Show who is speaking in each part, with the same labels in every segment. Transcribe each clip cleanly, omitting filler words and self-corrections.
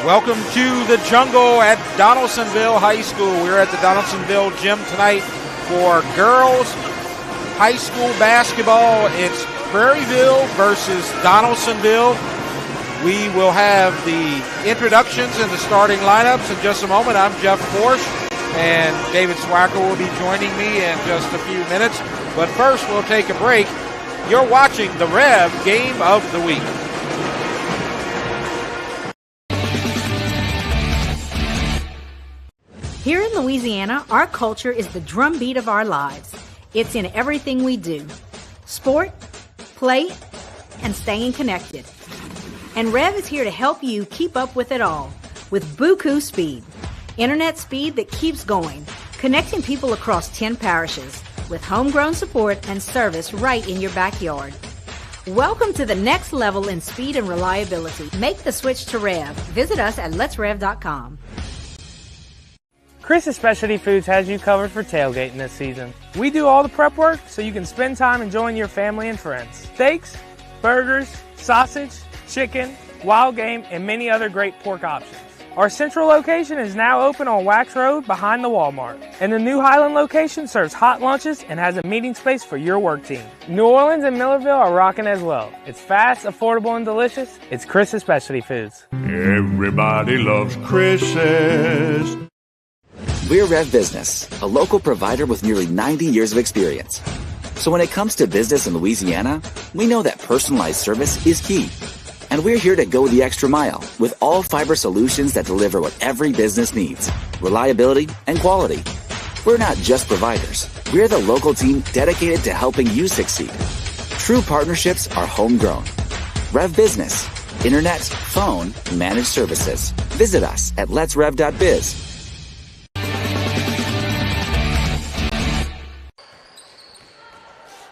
Speaker 1: Welcome to the jungle at Donaldsonville High School. We're at the Donaldsonville gym tonight for girls high school basketball. It's Prairieville versus Donaldsonville. We will have the introductions and the starting lineups in just a moment. I'm Jeff Porsche, and David Swacker will be joining me in just a few minutes. But first, we'll take a break. You're watching the REV Game of the Week.
Speaker 2: Here in Louisiana, our culture is the drumbeat of our lives. It's in everything we do. Sport, play, and staying connected. And REV is here to help you keep up with it all with Buku Speed. Internet speed that keeps going, connecting people across 10 parishes with homegrown support and service right in your backyard. Welcome to the next level in speed and reliability. Make the switch to REV. Visit us at letsrev.com.
Speaker 3: Chris's Specialty Foods has you covered for tailgating this season. We do all the prep work so you can spend time enjoying your family and friends. Steaks, burgers, sausage, chicken, wild game, and many other great pork options. Our central location is now open on Wax Road behind the Walmart. And the new Highland location serves hot lunches and has a meeting space for your work team. New Orleans and Millerville are rocking as well. It's fast, affordable, and delicious. It's Chris's Specialty Foods.
Speaker 4: Everybody loves Chris's.
Speaker 5: We're REV Business, a local provider with nearly 90 years of experience. So when it comes to business in Louisiana, we know that personalized service is key. And we're here to go the extra mile with all fiber solutions that deliver what every business needs, reliability and quality. We're not just providers. We're the local team dedicated to helping you succeed. True partnerships are homegrown. REV Business, internet, phone, managed services. Visit us at letsrev.biz.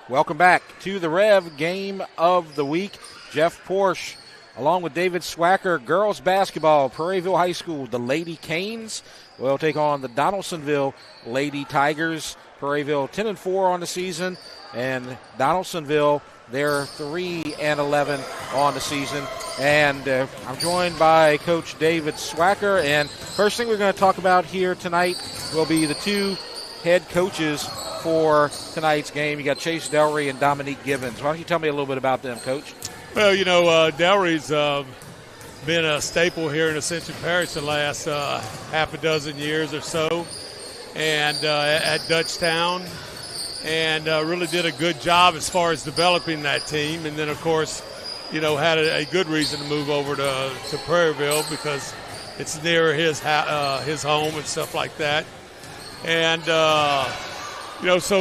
Speaker 1: Welcome back to the REV Game of the Week. Jeff Porsche, along with David Swacker, girls basketball, Prairieville High School, the Lady Canes will take on the Donaldsonville Lady Tigers. Prairieville 10-4 on the season, and Donaldsonville, they're 3-11 on the season. And I'm joined by Coach David Swacker, and first thing we're going to talk about here tonight will be the two head coaches for tonight's game. You got Chase Delry and Dominique Givens. Why don't you tell me a little bit about them, Coach?
Speaker 6: Well, Delry's been a staple here in Ascension Parish the last half a dozen years or so, and at Dutchtown, and really did a good job as far as developing that team. And then, of course, had a good reason to move over to Prairieville because it's near his home and stuff like that. And that's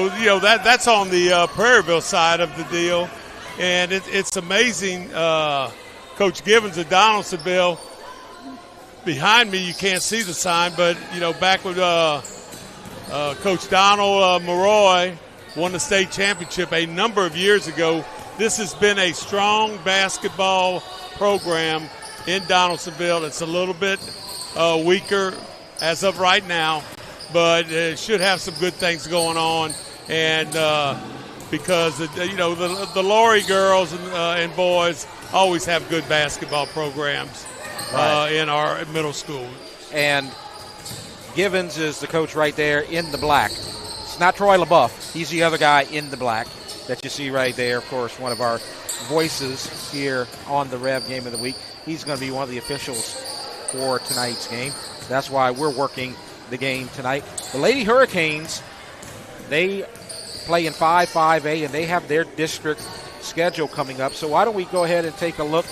Speaker 6: on the Prairieville side of the deal. And it's amazing. Coach Givens at Donaldsonville, behind me, you can't see the sign, but, back with Coach Donald Maroy won the state championship a number of years ago. This has been a strong basketball program in Donaldsonville. It's a little bit weaker as of right now, but it should have some good things going on. And because, the Laurie girls and boys always have good basketball programs in our middle school.
Speaker 1: And Givens is the coach right there in the black. It's not Troy LaBeouf. He's the other guy in the black that you see right there. Of course, one of our voices here on the REV Game of the Week. He's going to be one of the officials for tonight's game. That's why we're working the game tonight. The Lady Hurricanes, they play in 5-5A, and they have their district schedule coming up. So why don't we go ahead and take a look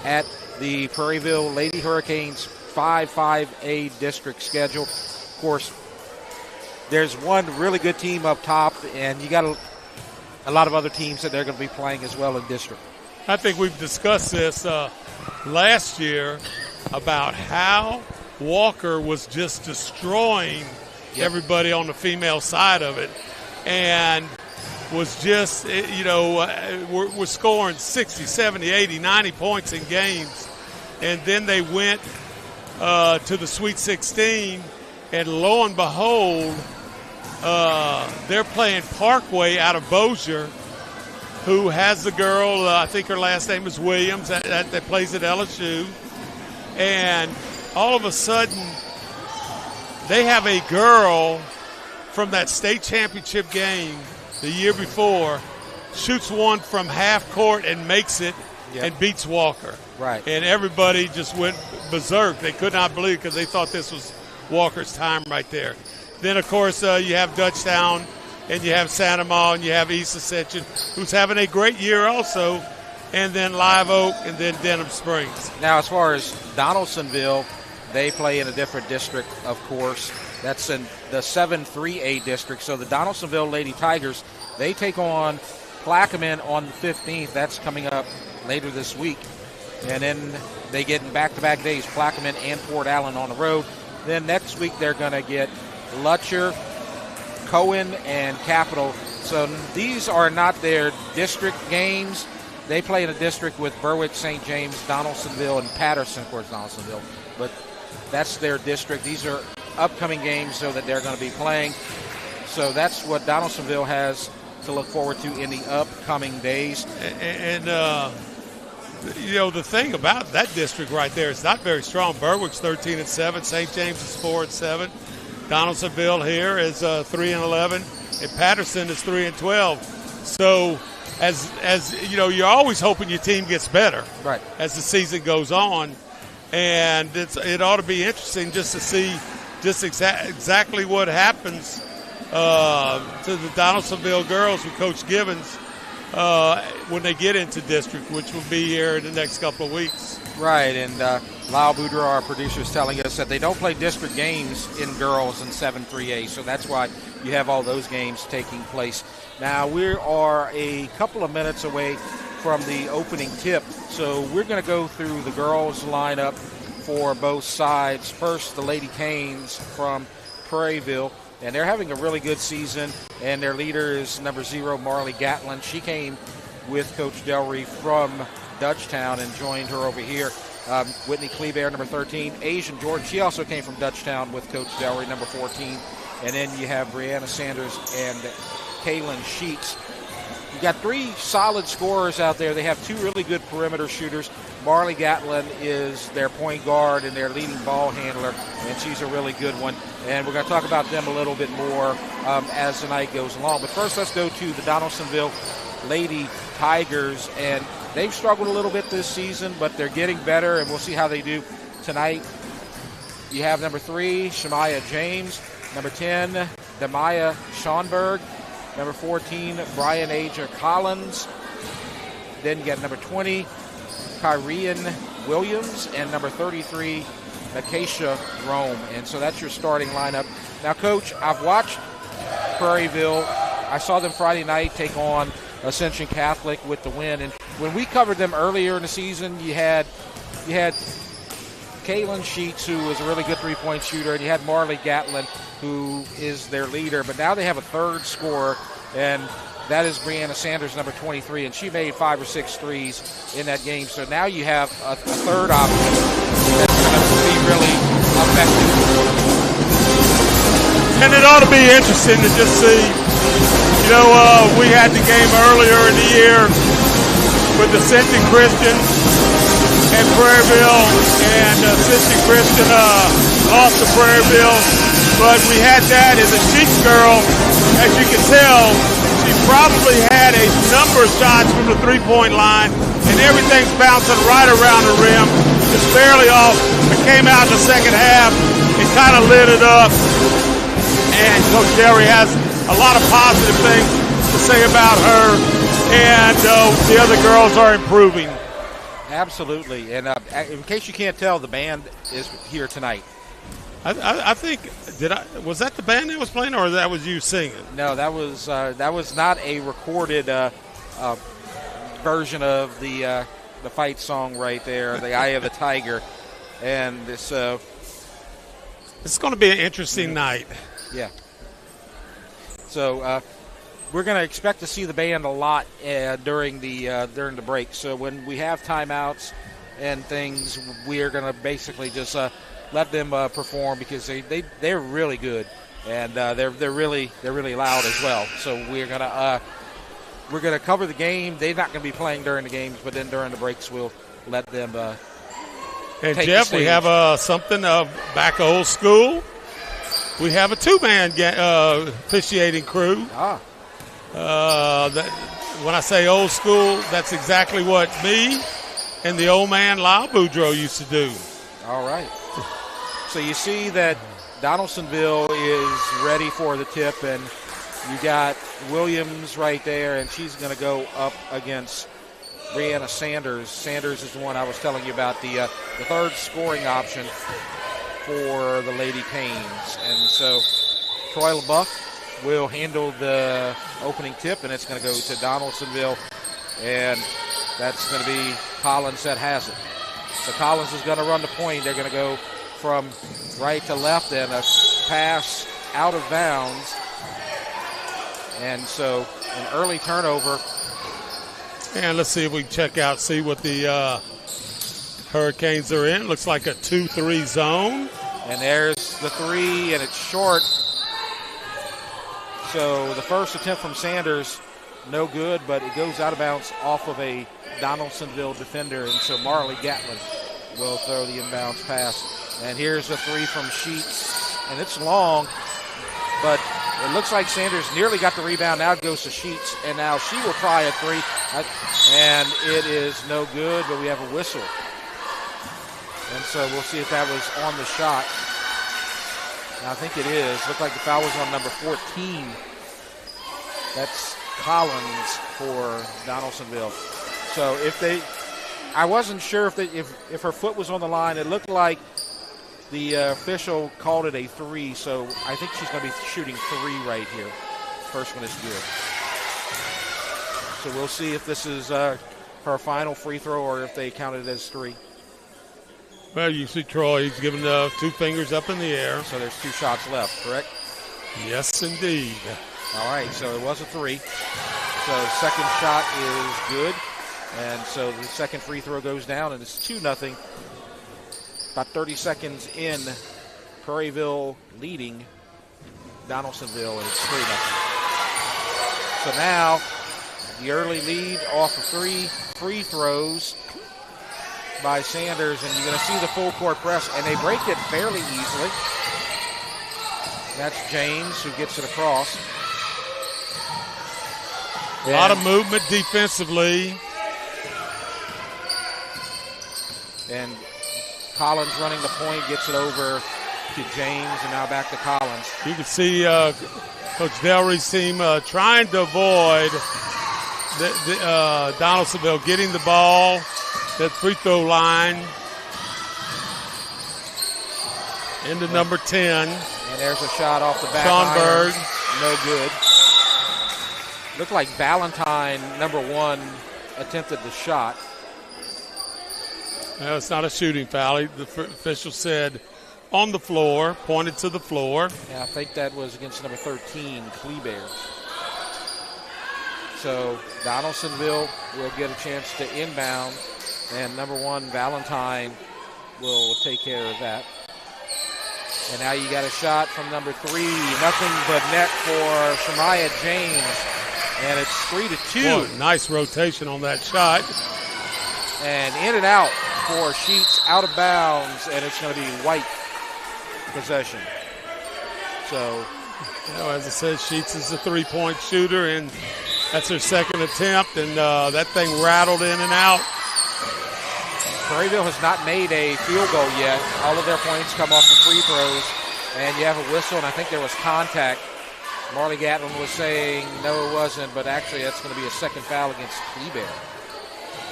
Speaker 1: at the Prairieville Lady Hurricanes 5-5A district schedule. Of course, there's one really good team up top, and you got a lot of other teams that they're going to be playing as well in district.
Speaker 6: I think we've discussed this last year about how Walker was just destroying everybody on the female side of it, and was just, we're scoring 60, 70, 80, 90 points in games. And then they went to the Sweet 16, and lo and behold, they're playing Parkway out of Bossier, who has the girl, I think her last name is Williams, that plays at LSU. And all of a sudden they have a girl from that state championship game the year before, shoots one from half court and makes it and beats Walker.
Speaker 1: Right.
Speaker 6: And everybody just went berserk. They could not believe it because they thought this was Walker's time right there. Then, of course, you have Dutchtown, and you have Santa Ma, and you have East Ascension, who's having a great year also, and then Live Oak, and then Denham Springs.
Speaker 1: Now, as far as Donaldsonville, they play in a different district, of course. That's in the 7-3A district. So the Donaldsonville Lady Tigers, they take on Plaquemine on the 15th. That's coming up later this week. And then they get in back-to-back days, Plaquemine and Port Allen on the road. Then next week they're going to get Lutcher, Cohen, and Capital. So these are not their district games. They play in a district with Berwick, St. James, Donaldsonville, and Patterson, of course, Donaldsonville. But that's their district. These are upcoming games so that they're going to be playing. So that's what Donaldsonville has to look forward to in the upcoming days.
Speaker 6: And you know, the thing about that district right there, it's not very strong. Berwick's 13-7, St. James is 4-7, Donaldsonville here is 3-11, and Patterson is 3-12. So, as you know, you're always hoping your team gets better,
Speaker 1: right,
Speaker 6: as the season goes on, and it ought to be interesting just to see just exactly what happens to the Donaldsonville girls with Coach Gibbons when they get into district, which will be here in the next couple of weeks.
Speaker 1: Right, and Lyle Boudreau, our producer, is telling us that they don't play district games in girls in 7-3A, so that's why you have all those games taking place. Now, we are a couple of minutes away from the opening tip, so we're going to go through the girls' lineup for both sides. First, the Lady Canes from Prairieville, and they're having a really good season, and their leader is number 0, Marley Gatlin. She came with Coach Delry from Dutchtown and joined her over here. Whitney Cleaver, number 13. Asian Jordan, she also came from Dutchtown with Coach Delry, number 14. And then you have Brianna Sanders and Kaylin Sheets. You got 3 solid scorers out there. They have 2 really good perimeter shooters. Marley Gatlin is their point guard and their leading ball handler, and she's a really good one. And we're going to talk about them a little bit more as the night goes along. But first, let's go to the Donaldsonville Lady Tigers, and they've struggled a little bit this season, but they're getting better, and we'll see how they do tonight. You have number 3, Shemaya James, number 10, Demaya Schonberg, number 14, Brian Aja Collins. Then you got number 20, Kyrian Williams, and number 33, Acacia Rome. And so that's your starting lineup. Now, Coach, I've watched Prairieville. I saw them Friday night take on Ascension Catholic with the win. And when we covered them earlier in the season, you had Kaylin Sheets, who is a really good three-point shooter, and you had Marley Gatlin, who is their leader. But now they have a third scorer, and that is Brianna Sanders, number 23, and she made 5 or 6 threes in that game. So now you have a third option that's going to be really effective.
Speaker 6: And it ought to be interesting to just see, you know, we had the game earlier in the year with Ascension Christian and Prairieville, and Ascension Christian lost to Prairieville, but we had that as a Sheets girl. As you can tell, she probably had a number of shots from the three-point line, and everything's bouncing right around the rim, just barely off. It came out in the second half and kind of lit it up. And Coach Derry has a lot of positive things to say about her, and the other girls are improving.
Speaker 1: Absolutely. And in case you can't tell, the band is here tonight.
Speaker 6: I think, was that the band that was playing, or that was you singing?
Speaker 1: No, that was not a recorded version of the fight song right there, the Eye of the Tiger. And so
Speaker 6: it's going to be an interesting night.
Speaker 1: Yeah. So we're going to expect to see the band a lot during the break. So when we have timeouts and things, we are going to basically just let them perform, because they're really good, and they're really loud as well. So we're gonna cover the game. They're not going to be playing during the games, but then during the breaks we'll let them
Speaker 6: And
Speaker 1: take
Speaker 6: Jeff,
Speaker 1: the
Speaker 6: we
Speaker 1: stage.
Speaker 6: have something back old school. We have a two-man officiating crew. When I say old school, that's exactly what me and the old man Lyle Boudreaux used to do.
Speaker 1: All right. So you see that Donaldsonville is ready for the tip, and you got Williams right there, and she's going to go up against Brianna Sanders. Sanders is the one I was telling you about, the third scoring option for the Lady Canes. And so Troy LaBeouf will handle the opening tip, and it's going to go to Donaldsonville, and that's going to be Collins that has it. So Collins is going to run the point. They're going to go from right to left, and a pass out of bounds. And so an early turnover.
Speaker 6: And let's see if we can check out, see what the Hurricanes are in. Looks like a 2-3 zone.
Speaker 1: And there's the three, and it's short. So the first attempt from Sanders, no good, but it goes out of bounds off of a Donaldsonville defender, and so Marley Gatlin will throw the inbounds pass. And here's the three from Sheets, and it's long, but it looks like Sanders nearly got the rebound. Now it goes to Sheets, and now she will try a three, and it is no good, but we have a whistle. And so we'll see if that was on the shot. And I think it is. Looked like the foul was on number 14. That's Collins for Donaldsonville. So I wasn't sure if her foot was on the line. It looked like the official called it a three, so I think she's going to be shooting three right here. First one is good. So we'll see if this is her final free throw or if they count it as three.
Speaker 6: Well, you see Troy, he's giving the two fingers up in the air.
Speaker 1: So there's two shots left, correct?
Speaker 6: Yes, indeed.
Speaker 1: All right, so it was a three. So second shot is good. And so the second free throw goes down, and it's 2-0. About 30 seconds in, Prairieville leading Donaldsonville, and it's 3-0. So now the early lead off of three free throws by Sanders, and you're going to see the full court press, and they break it fairly easily. That's James who gets it across.
Speaker 6: A lot of movement defensively.
Speaker 1: And Collins running the point, gets it over to James, and now back to Collins.
Speaker 6: You can see Coach Delry's team trying to avoid Donaldsonville getting the ball, that free throw line, into number 10.
Speaker 1: And there's a shot off the back
Speaker 6: Schonberg.
Speaker 1: iron. No good. Looked like Valentine, number 1, attempted the shot.
Speaker 6: No, it's not a shooting foul. The official said on the floor, pointed to the floor.
Speaker 1: Yeah, I think that was against number 13, Kleber. So Donaldsonville will get a chance to inbound, and number 1, Valentine, will take care of that. And now you got a shot from number 3, nothing but net for Shemaiah James, and it's 3-2.
Speaker 6: Boy, nice rotation on that shot.
Speaker 1: And in and out for Sheets, out of bounds, and it's going to be White possession. So,
Speaker 6: as I said, Sheets is a three-point shooter, and that's her second attempt, and that thing rattled in and out.
Speaker 1: Prairieville has not made a field goal yet. All of their points come off the free throws, and you have a whistle, and I think there was contact. Marley Gatlin was saying no, it wasn't, but actually that's going to be a second foul against Kleber.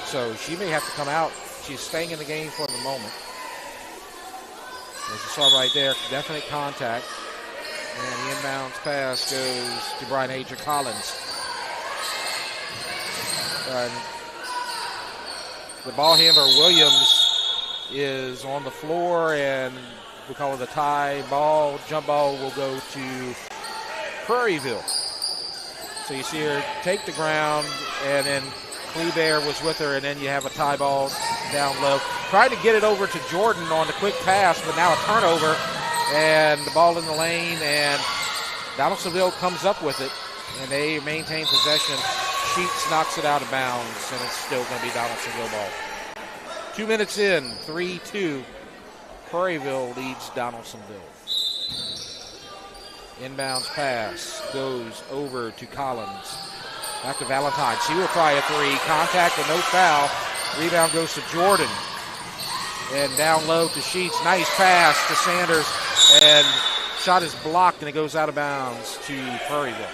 Speaker 1: So she may have to come out. She's staying in the game for the moment. As you saw right there, definite contact. And the inbounds pass goes to Brian Aja Collins. The ball handler, Williams, is on the floor, and we call it a tie ball. Jump ball will go to Prairieville. So you see her take the ground, and then Kleber was with her, and then you have a tie ball down low. Tried to get it over to Jordan on the quick pass, but now a turnover, and the ball in the lane, and Donaldsonville comes up with it, and they maintain possession. Sheets knocks it out of bounds, and it's still going to be Donaldsonville ball. 2 minutes in, 3-2. Prairieville leads Donaldsonville. Inbounds pass goes over to Collins. Back to Valentine. She will try a three. Contact but no foul. Rebound goes to Jordan. And down low to Sheets. Nice pass to Sanders. And shot is blocked and it goes out of bounds to Prairieville.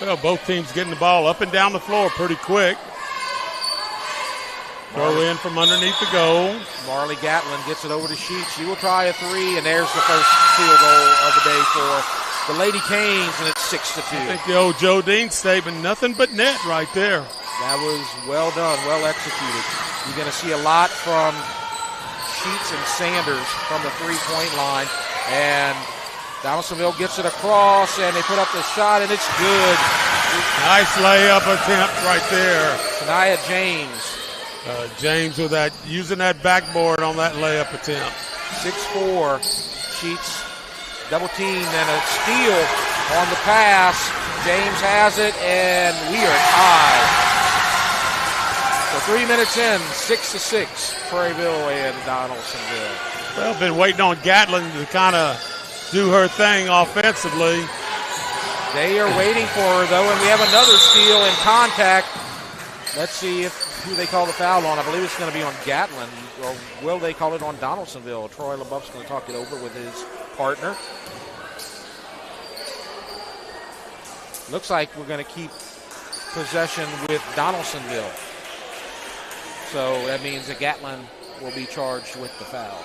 Speaker 6: Well, both teams getting the ball up and down the floor pretty quick. Throw in from underneath the goal.
Speaker 1: Marley Gatlin gets it over to Sheets. She will try a three, and there's the first field goal of the day for the Lady Canes, and it's 6-2.
Speaker 6: I think the old Joe Dean statement, nothing but net right there.
Speaker 1: That was well done, well executed. You're going to see a lot from Sheets and Sanders from the three-point line, and Donaldsonville gets it across, and they put up the shot, and it's good.
Speaker 6: Nice layup attempt right there.
Speaker 1: Shania James.
Speaker 6: James with that, using that backboard on that layup attempt.
Speaker 1: 6'4", Sheets double team and a steal on the pass. James has it, and we are tied. So 3 minutes in, 6-6, Prairieville and Donaldsonville.
Speaker 6: Well, been waiting on Gatlin to kind of do her thing offensively.
Speaker 1: They are waiting for her, though, and we have another steal in contact. Let's see who they call the foul on. I believe it's going to be on Gatlin, or will they call it on Donaldsonville? Troy LaBeouf's going to talk it over with his partner. Looks like we're going to keep possession with Donaldsonville. So that means that Gatlin will be charged with the foul.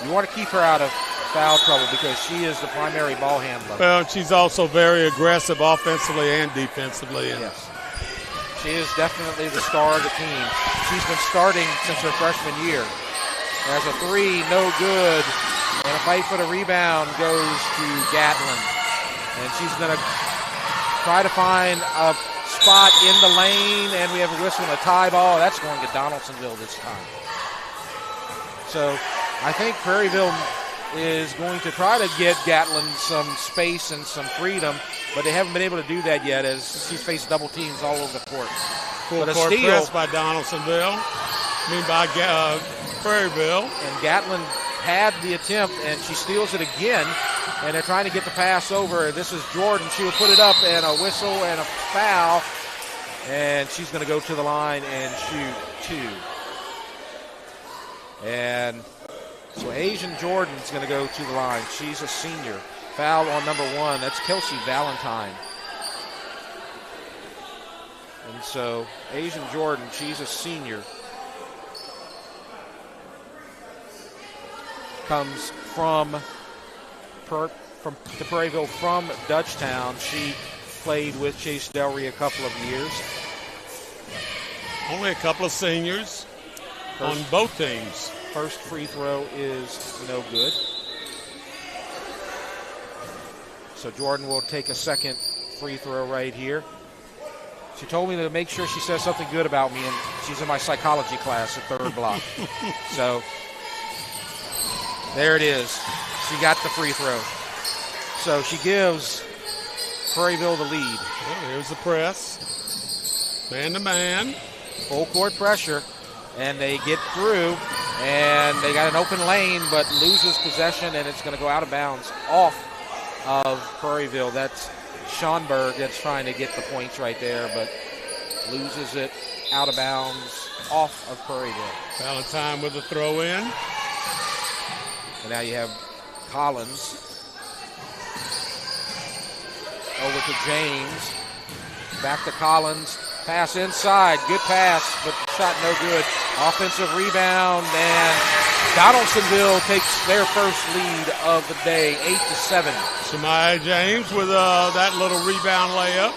Speaker 1: You want to keep her out of foul trouble because she is the primary ball handler.
Speaker 6: Well, she's also very aggressive offensively and defensively.
Speaker 1: Yes. She is definitely the star of the team. She's been starting since her freshman year. There's a three, no good. And a fight for the rebound goes to Gatlin. And she's going to try to find a spot in the lane, and we have a whistle and a tie ball. That's going to Donaldsonville this time. So I think Prairieville is going to try to get Gatlin some space and some freedom, but they haven't been able to do that yet as she's faced double teams all over the court.
Speaker 6: Full
Speaker 1: but
Speaker 6: court
Speaker 1: a steal
Speaker 6: press by Donaldsonville. By Prairieville.
Speaker 1: And Gatlin had the attempt, and she steals it again, and they're trying to get the pass over. This is Jordan. She will put it up, and a whistle and a foul, and she's going to go to the line and shoot two. And so Asian Jordan's going to go to the line. She's a senior. Foul on number one. That's Kelsey Valentine. And so Asian Jordan, she's a senior. Comes from Prairieville from Dutchtown. She played with Chase Delry a couple of years.
Speaker 6: Only a couple of seniors on both teams.
Speaker 1: First free throw is no good. So Jordan will take a second free throw right here. She told me to make sure she says something good about me, and she's in my psychology class at third block. So there it is. She got the free throw. So she gives Prairieville the lead.
Speaker 6: Well, here's the press. Man to man.
Speaker 1: Full court pressure. And they get through. And they got an open lane, but loses possession, and it's going to go out of bounds off of Prairieville. That's Schonberg that's trying to get the points right there, but loses it out of bounds off of Prairieville.
Speaker 6: Valentine with a throw in.
Speaker 1: And now you have Collins over to James. Back to Collins. Pass inside. Good pass, but shot no good. Offensive rebound, and Donaldsonville takes their first lead of the day, 8-7.
Speaker 6: Shemaiah James with that little rebound layup.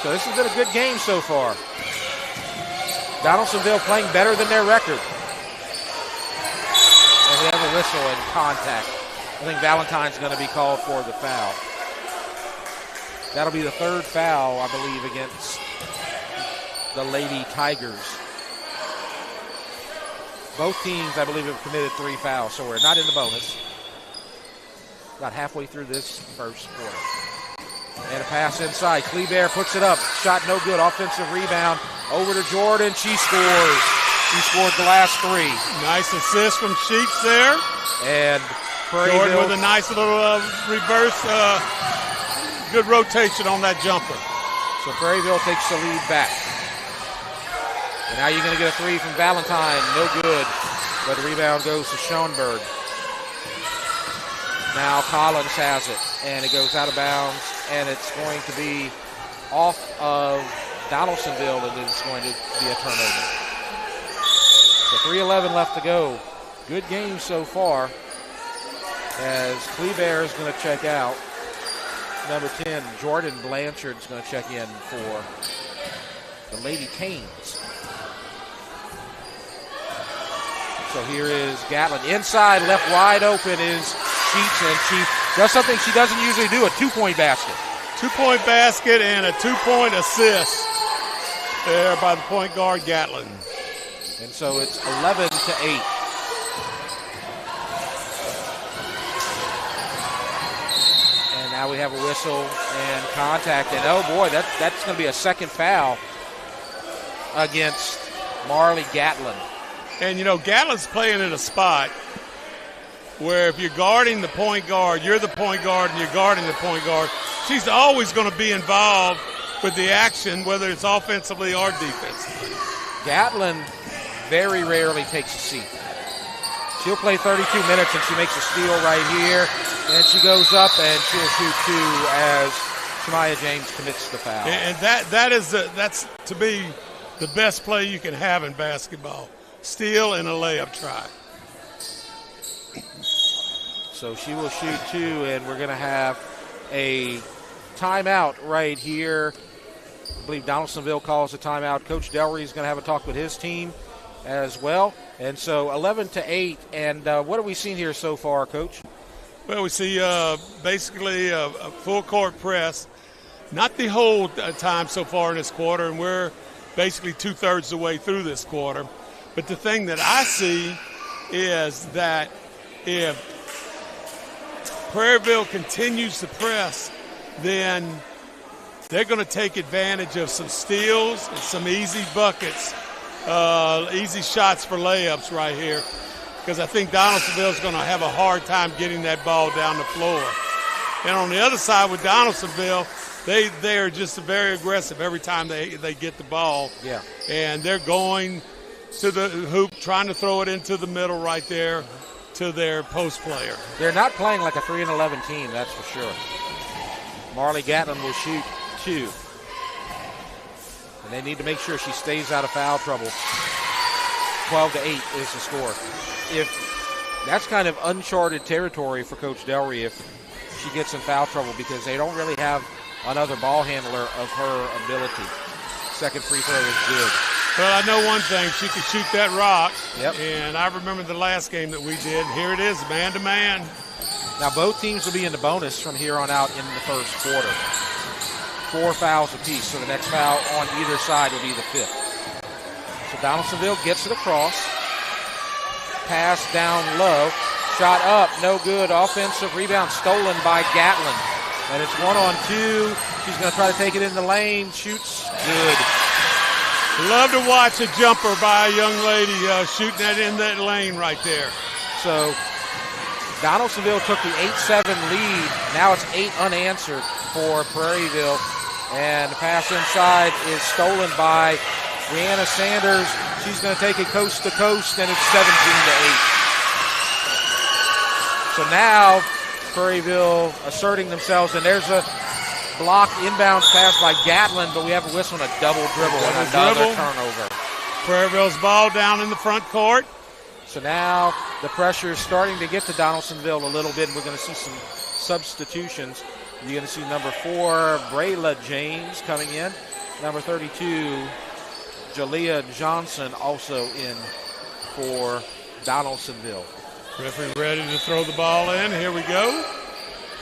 Speaker 1: So this has been a good game so far. Donaldsonville playing better than their record. And we have a whistle and contact. I think Valentine's going to be called for the foul. That'll be the third foul, I believe, against the Lady Tigers. Both teams, I believe, have committed 3 fouls, so we're not in the bonus. About halfway through this first quarter. And a pass inside. Kleber puts it up. Shot no good. Offensive rebound Over to Jordan. She scores. She scored the last 3.
Speaker 6: Nice assist from Sheets there.
Speaker 1: And
Speaker 6: Jordan
Speaker 1: Prairieville
Speaker 6: with a nice little reverse, good rotation on that jumper.
Speaker 1: So Prairieville takes the lead back. And now you're going to get a 3 from Valentine. No good. But the rebound goes to Schoenberg. Now Collins has it. And it goes out of bounds. And it's going to be off of Donaldsonville, and it's going to be a turnover. So 3:11 left to go. Good game so far. As Kleber is going to check out. Number 10, Jordan Blanchard is going to check in for the Lady Canes. So here is Gatlin. Inside, left wide open is Sheets, and she does something she doesn't usually do, a 2-point basket.
Speaker 6: 2-point basket and a 2-point assist there by the point guard Gatlin.
Speaker 1: And so it's 11-8. And now we have a whistle and contact. And oh boy, that's going to be a second foul against Marley Gatlin.
Speaker 6: And you know, Gatlin's playing in a spot where if you're guarding the point guard, you're the point guard and you're guarding the point guard, she's always going to be involved with the action, whether it's offensively or defensively.
Speaker 1: Gatlin very rarely takes a seat. She'll play 32 minutes and she makes a steal right here. And she goes up and she'll shoot 2 as Shemaya James commits the foul.
Speaker 6: And that's to me the best play you can have in basketball. Steal and a layup try.
Speaker 1: So she will shoot 2, and we're going to have a timeout right here. I believe Donaldsonville calls a timeout. Coach Delry is going to have a talk with his team as well. And so 11-8. And what have we seen here so far, Coach?
Speaker 6: Well, we see basically a full court press. Not the whole time so far in this quarter, and we're basically 2/3 the way through this quarter. But the thing that I see is that if Prairieville continues to press, then they're going to take advantage of some steals and some easy buckets, easy shots for layups right here, because I think Donaldsonville is going to have a hard time getting that ball down the floor. And on the other side with Donaldsonville, they are just very aggressive every time they get the ball.
Speaker 1: Yeah.
Speaker 6: And they're going to the hoop, trying to throw it into the middle right there to their post player.
Speaker 1: They're not playing like a 3-11 team, that's for sure. Marley Gatlin will shoot 2. And they need to make sure she stays out of foul trouble. 12-8 is the score. If that's kind of uncharted territory for Coach Delry if she gets in foul trouble, because they don't really have another ball handler of her ability. Second free throw is good.
Speaker 6: Well, I know one thing. She could shoot that rock.
Speaker 1: Yep.
Speaker 6: And I remember the last game that we did. Here it is, man-to-man.
Speaker 1: Now, both teams will be in the bonus from here on out in the first quarter. 4 fouls apiece, so the next foul on either side will be the 5th. So Donaldsonville gets it across. Pass down low. Shot up, no good. Offensive rebound stolen by Gatlin. And it's 1-on-2. She's going to try to take it in the lane. Shoots good.
Speaker 6: Love to watch a jumper by a young lady shooting that in that lane right there.
Speaker 1: So Donaldsonville took the 8-7 lead. Now it's 8 unanswered for Prairieville. And the pass inside is stolen by Brianna Sanders. She's going to take it coast to coast, and it's 17-8. So now Prairieville asserting themselves, and there's a blocked inbounds pass by Gatlin, but we have a whistle and a double dribble and another turnover.
Speaker 6: Prairieville's ball down in the front court.
Speaker 1: So now the pressure is starting to get to Donaldsonville a little bit, and we're going to see some substitutions. You're going to see number 4, Brayla James coming in. Number 32, Jalea Johnson also in for Donaldsonville.
Speaker 6: Referee ready to throw the ball in. Here we go.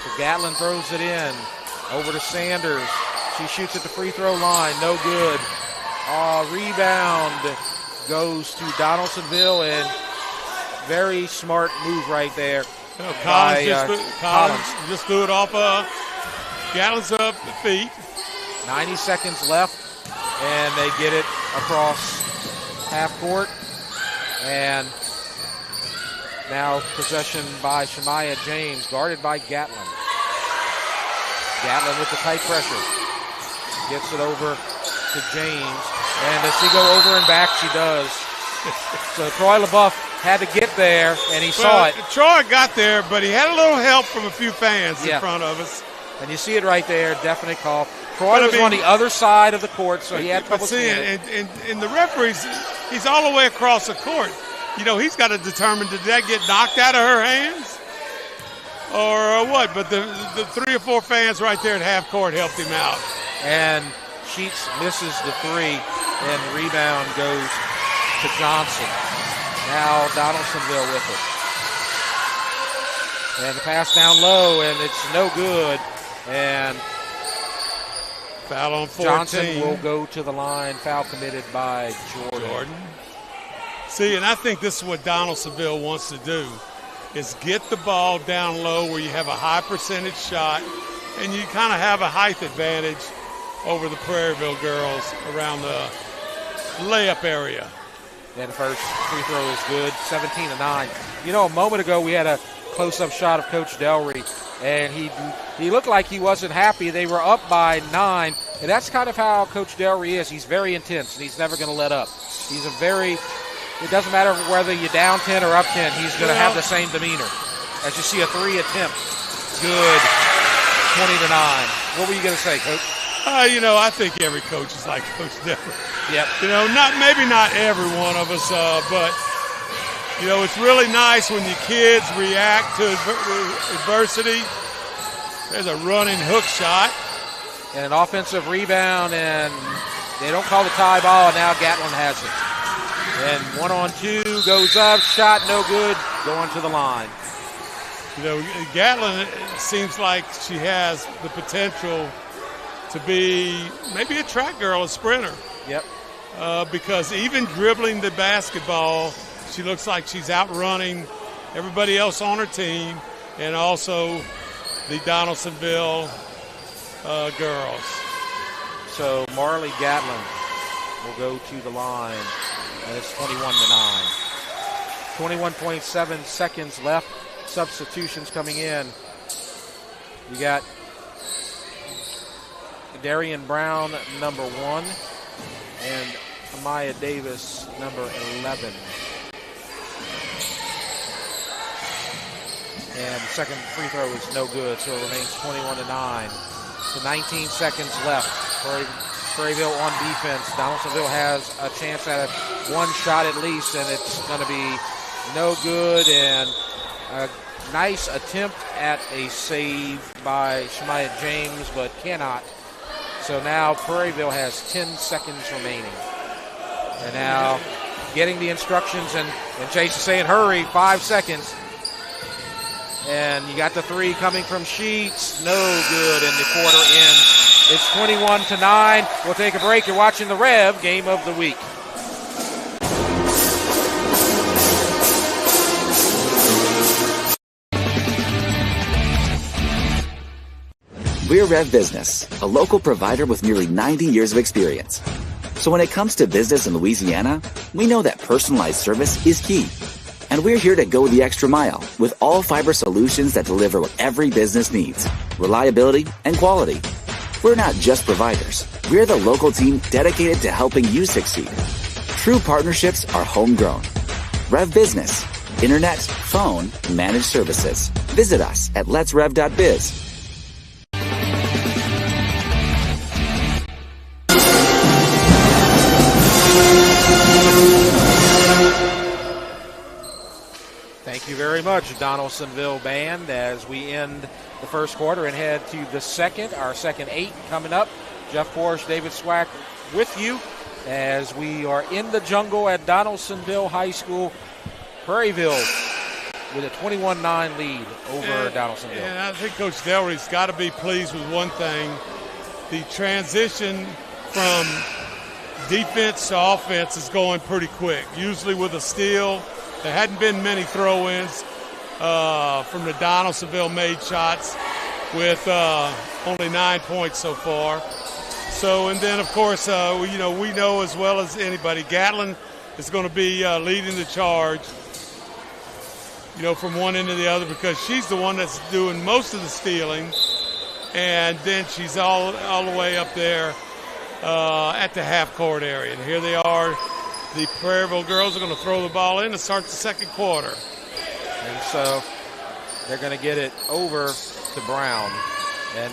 Speaker 1: So Gatlin throws it in. Over to Sanders. She shoots at the free throw line. No good. Rebound goes to Donaldsonville, and very smart move right there.
Speaker 6: Collins just threw it off Gatlin's up the feet.
Speaker 1: 90 seconds left, and they get it across half court. And now possession by Shemaiah James, guarded by Gatlin. Gatlin with the tight pressure. Gets it over to James. And does she go over and back? She does. So Troy LaBeouf had to get there, and he saw it.
Speaker 6: Troy got there, but he had a little help from a few fans in front of us.
Speaker 1: And you see it right there, definite call. Troy was on the other side of the court, so he had trouble seeing it.
Speaker 6: And the referees, he's all the way across the court. You know, he's got to determine, did that get knocked out of her hands or what? But the 3 or 4 fans right there at half court helped him out.
Speaker 1: And Sheets misses the 3, and rebound goes to Johnson. Now Donaldsonville with it. And the pass down low, and it's no good. And
Speaker 6: foul on 14.
Speaker 1: Johnson will go to the line. Foul committed by Jordan.
Speaker 6: See, and I think this is what Donaldsonville wants to do, is get the ball down low where you have a high percentage shot, and you kind of have a height advantage over the Prairieville girls around the layup area.
Speaker 1: And the first free throw is good, 17-9. You know, a moment ago we had a close-up shot of Coach Delry, and he looked like he wasn't happy. They were up by 9, and that's kind of how Coach Delry is. He's very intense, and he's never going to let up. He's it doesn't matter whether you're down 10 or up 10, he's going to have the same demeanor. As you see a 3 attempt, good, 20-9. What were you going to say, Coach?
Speaker 6: You know, I think every coach is like Coach Delry.
Speaker 1: Yep.
Speaker 6: You know, maybe not every one of us, but you know, it's really nice when your kids react to adversity. There's a running hook shot.
Speaker 1: And an offensive rebound, and they don't call the tie ball, and now Gatlin has it. And 1-on-2 goes up, shot no good, going to the line.
Speaker 6: You know, Gatlin, it seems like she has the potential to be maybe a track girl, a sprinter.
Speaker 1: Yep.
Speaker 6: Because even dribbling the basketball, she looks like she's outrunning everybody else on her team, and also the Donaldsonville girls.
Speaker 1: So Marley Gatlin will go to the line, and it's 21-9. 21.7 seconds left. Substitutions coming in. You got Darian Brown, number 1, and Amaya Davis, number 11. And the second free throw is no good, so it remains 21-9. So 19 seconds left. Prairieville on defense. Donaldsonville has a chance at one shot at least, and it's going to be no good. And a nice attempt at a save by Shemaiah James, but cannot. So now Prairieville has 10 seconds remaining. And now getting the instructions, and Chase is saying, hurry, 5 seconds. And you got the 3 coming from Sheets. No good, and the quarter ends. It's 21-9. We'll take a break. You're watching the REV Game of the Week.
Speaker 5: We're REV Business, a local provider with nearly 90 years of experience. So when it comes to business in Louisiana, we know that personalized service is key. And we're here to go the extra mile with all fiber solutions that deliver what every business needs: reliability and quality. We're not just providers. We're the local team dedicated to helping you succeed. True partnerships are homegrown. REV Business, internet, phone, managed services. Visit us at letsrev.biz.
Speaker 1: Thank you very much, Donaldsonville Band, as we end the first quarter and head to the second. Our second 8 coming up. Jeff Porsche, David Swack with you as we are in the jungle at Donaldsonville High School. Prairieville with a 21-9 lead over Donaldsonville.
Speaker 6: And I think Coach Delry's got to be pleased with one thing. The transition from defense to offense is going pretty quick. Usually with a steal, there hadn't been many throw-ins from the Donaldsonville made shots with only 9 points so far. So, and then, of course, we know as well as anybody, Gatlin is going to be leading the charge, from one end to the other, because she's the one that's doing most of the stealing. And then she's all the way up there at the half-court area. And here they are. The Prairieville girls are going to throw the ball in to start the second quarter.
Speaker 1: And so they're going to get it over to Brown and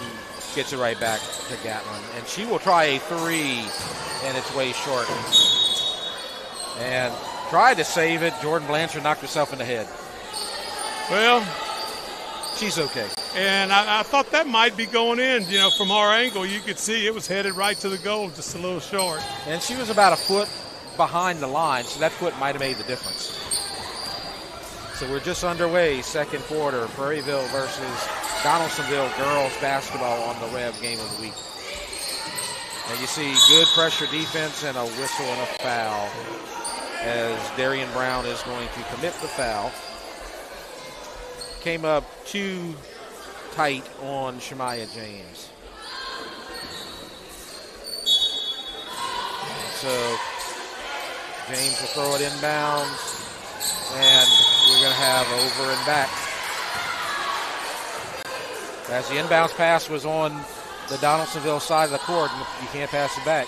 Speaker 1: gets it right back to Gatlin. And she will try a three, and it's way short. And tried to save it. Jordan Blanchard knocked herself in the head.
Speaker 6: Well,
Speaker 1: she's okay.
Speaker 6: And I thought that might be going in. From our angle, you could see it was headed right to the goal, just a little short.
Speaker 1: And she was about a foot behind the line, so that foot might have made the difference. So we're just underway, second quarter, Prairieville versus Donaldsonville girls basketball on the REV game of the week. And you see good pressure defense and a whistle and a foul as Darian Brown is going to commit the foul. Came up too tight on Shemaya James. So James will throw it inbounds, and we're going to have over and back. As the inbounds pass was on the Donaldsonville side of the court, and you can't pass it back.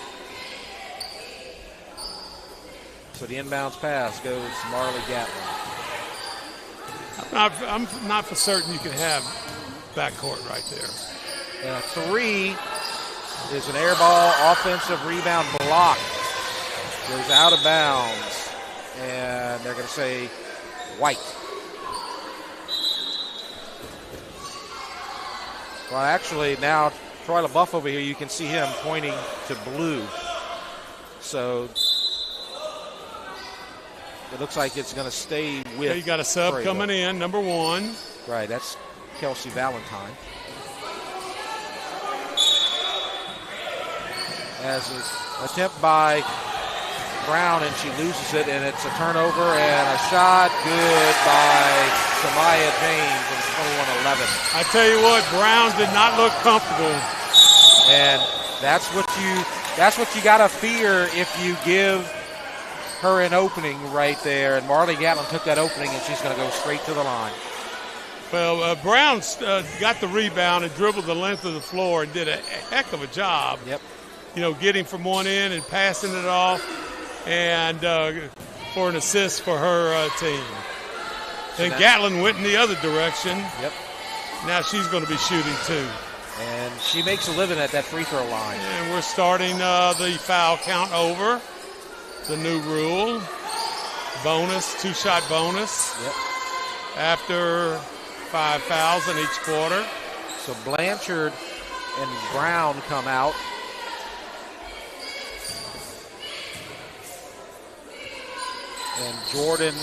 Speaker 1: So the inbounds pass goes to Marley Gatlin.
Speaker 6: I'm not for certain you can have backcourt right there.
Speaker 1: And a three is an air ball, offensive rebound block. Goes out of bounds, and they're going to say white. Well, actually, now Troy LaBeouf over here, you can see him pointing to blue. So it looks like it's going to stay with.
Speaker 6: Okay, you got a sub
Speaker 1: Prairieville.
Speaker 6: coming in, number one.
Speaker 1: Right, that's Kelsey Valentine. As an attempt by Brown, and she loses it, and it's a turnover and a shot. Good by Shemaya James, and it's 21-11.
Speaker 6: I tell you what, Brown did not look comfortable.
Speaker 1: And that's what you got to fear if you give her an opening right there. And Marley Gatlin took that opening, and she's going to go straight to the line.
Speaker 6: Well, Brown got the rebound and dribbled the length of the floor and did a heck of a job.
Speaker 1: Yep.
Speaker 6: Getting from one end and passing it off, and for an assist for her team.
Speaker 1: So
Speaker 6: then Gatlin went in the other direction.
Speaker 1: Yep.
Speaker 6: Now she's going to be shooting too.
Speaker 1: And she makes a living at that free throw line.
Speaker 6: And we're starting the foul count over. The new rule. Bonus, two-shot bonus.
Speaker 1: Yep.
Speaker 6: After 5 fouls in each quarter.
Speaker 1: So Blanchard and Brown come out. And Jordan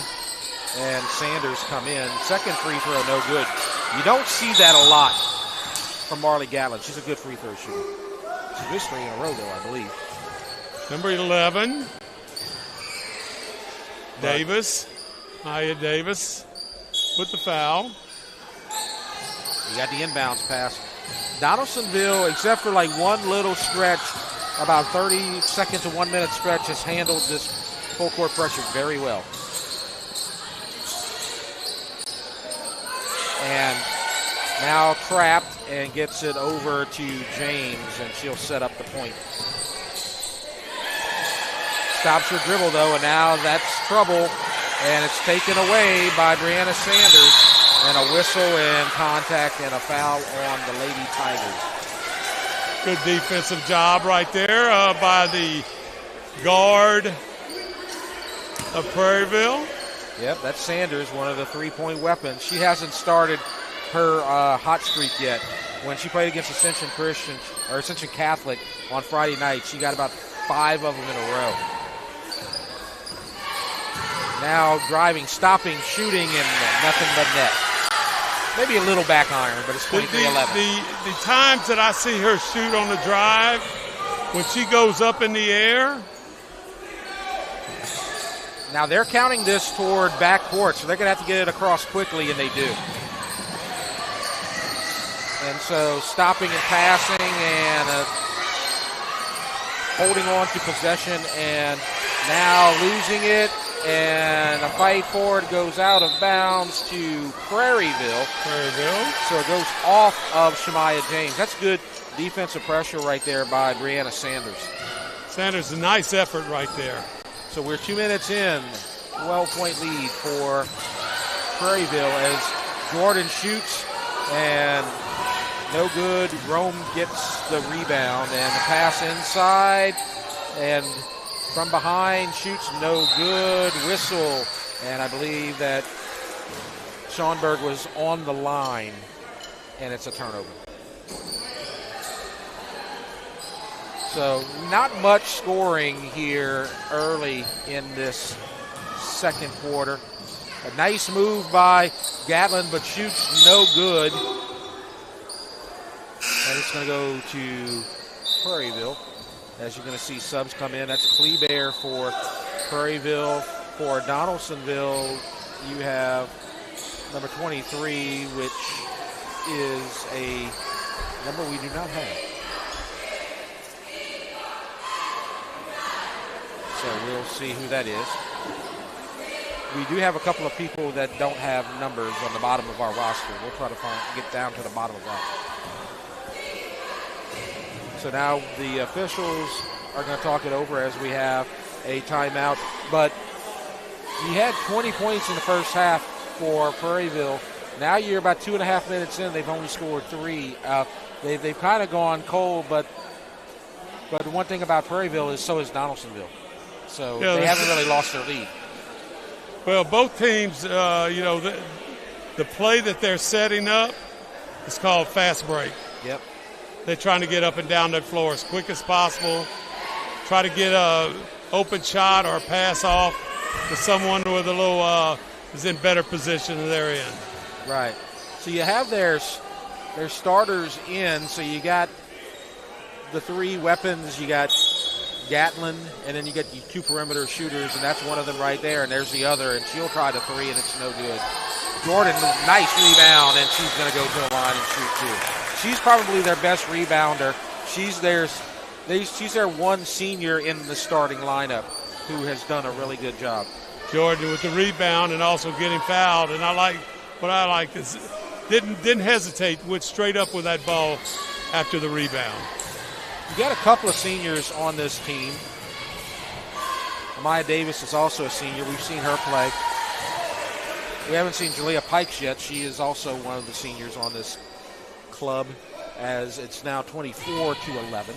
Speaker 1: and Sanders come in. Second free throw, no good. You don't see that a lot from Marley Gatlin. She's a good free throw shooter. She missed 3 in a row, though, I believe.
Speaker 6: Number 11, Davis. Maya Davis with the foul.
Speaker 1: You got the inbounds pass. Donaldsonville, except for like one little stretch, about 30 seconds to 1 minute stretch, has handled this full court pressure very well. And now trapped and gets it over to James, and she'll set up the point. Stops her dribble, though, and now that's trouble, and it's taken away by Brianna Sanders. And a whistle and contact and a foul on the Lady Tigers.
Speaker 6: Good defensive job right there by the guard of Prairieville.
Speaker 1: Yep, that's Sanders, one of the three-point weapons. She hasn't started her hot streak yet. When she played against Ascension Catholic on Friday night, she got about 5 of them in a row. Now driving, stopping, shooting, and nothing but net. Maybe a little back iron, but it's 23-11.
Speaker 6: The times that I see her shoot on the drive, when she goes up in the air.
Speaker 1: Now they're counting this toward backcourt, so they're going to have to get it across quickly, and they do. And so stopping and passing, and holding on to possession and now losing it. And a fight forward goes out of bounds to Prairieville. So it goes off of Shemaiah James. That's good defensive pressure right there by Brianna Sanders.
Speaker 6: Sanders, a nice effort right there.
Speaker 1: So we're 2 minutes in. 12-point lead for Prairieville as Jordan shoots and no good. Rome gets the rebound and the pass inside and from behind shoots no good. Whistle, and I believe that Schonberg was on the line and it's a turnover. So not much scoring here early in this second quarter. A nice move by Gatlin, but shoots no good. And it's going to go to Prairieville. As you're going to see subs come in. That's Kleber for Prairieville. For Donaldsonville, you have number 23, which is a number we do not have. So we'll see who that is. We do have a couple of people that don't have numbers on the bottom of our roster. We'll try to get down to the bottom of that. So now the officials are going to talk it over as we have a timeout. But you had 20 points in the first half for Prairieville. Now you're about 2.5 minutes in. They've only scored 3. They've kind of gone cold, but the one thing about Prairieville is so is Donaldsonville. So they haven't really lost their lead.
Speaker 6: Well, both teams, the play that they're setting up is called fast break.
Speaker 1: Yep.
Speaker 6: They're trying to get up and down that floor as quick as possible, try to get a open shot or a pass off to someone with a little is in better position than they're in.
Speaker 1: Right. So you have their starters in. So you got the 3 weapons. You got Gatlin, and then you get the 2 perimeter shooters, and that's one of them right there. And there's the other, and she'll try the 3, and it's no good. Jordan, nice rebound, and she's going to go to the line and shoot 2. She's probably their best rebounder. She's their one senior in the starting lineup who has done a really good job.
Speaker 6: Jordan with the rebound and also getting fouled. And what I like is didn't hesitate, went straight up with that ball after the rebound.
Speaker 1: You got a couple of seniors on this team. Amaya Davis is also a senior. We've seen her play. We haven't seen Jalea Pikes yet. She is also one of the seniors on this club, as it's now 24-11.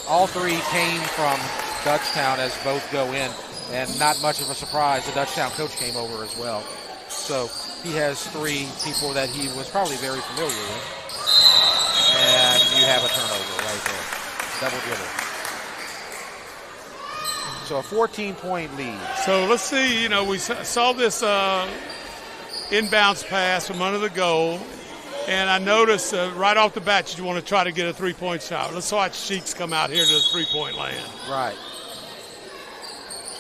Speaker 1: All 3 came from Dutchtown as both go in, and not much of a surprise. The Dutchtown coach came over as well. So he has 3 people that he was probably very familiar with. And you have a turnover right there. Double dribble. So a 14-point lead.
Speaker 6: So let's see, we saw this inbounds pass from under the goal, and I noticed right off the bat you want to try to get a 3-point shot. Let's watch Sheets come out here to the 3-point land.
Speaker 1: Right.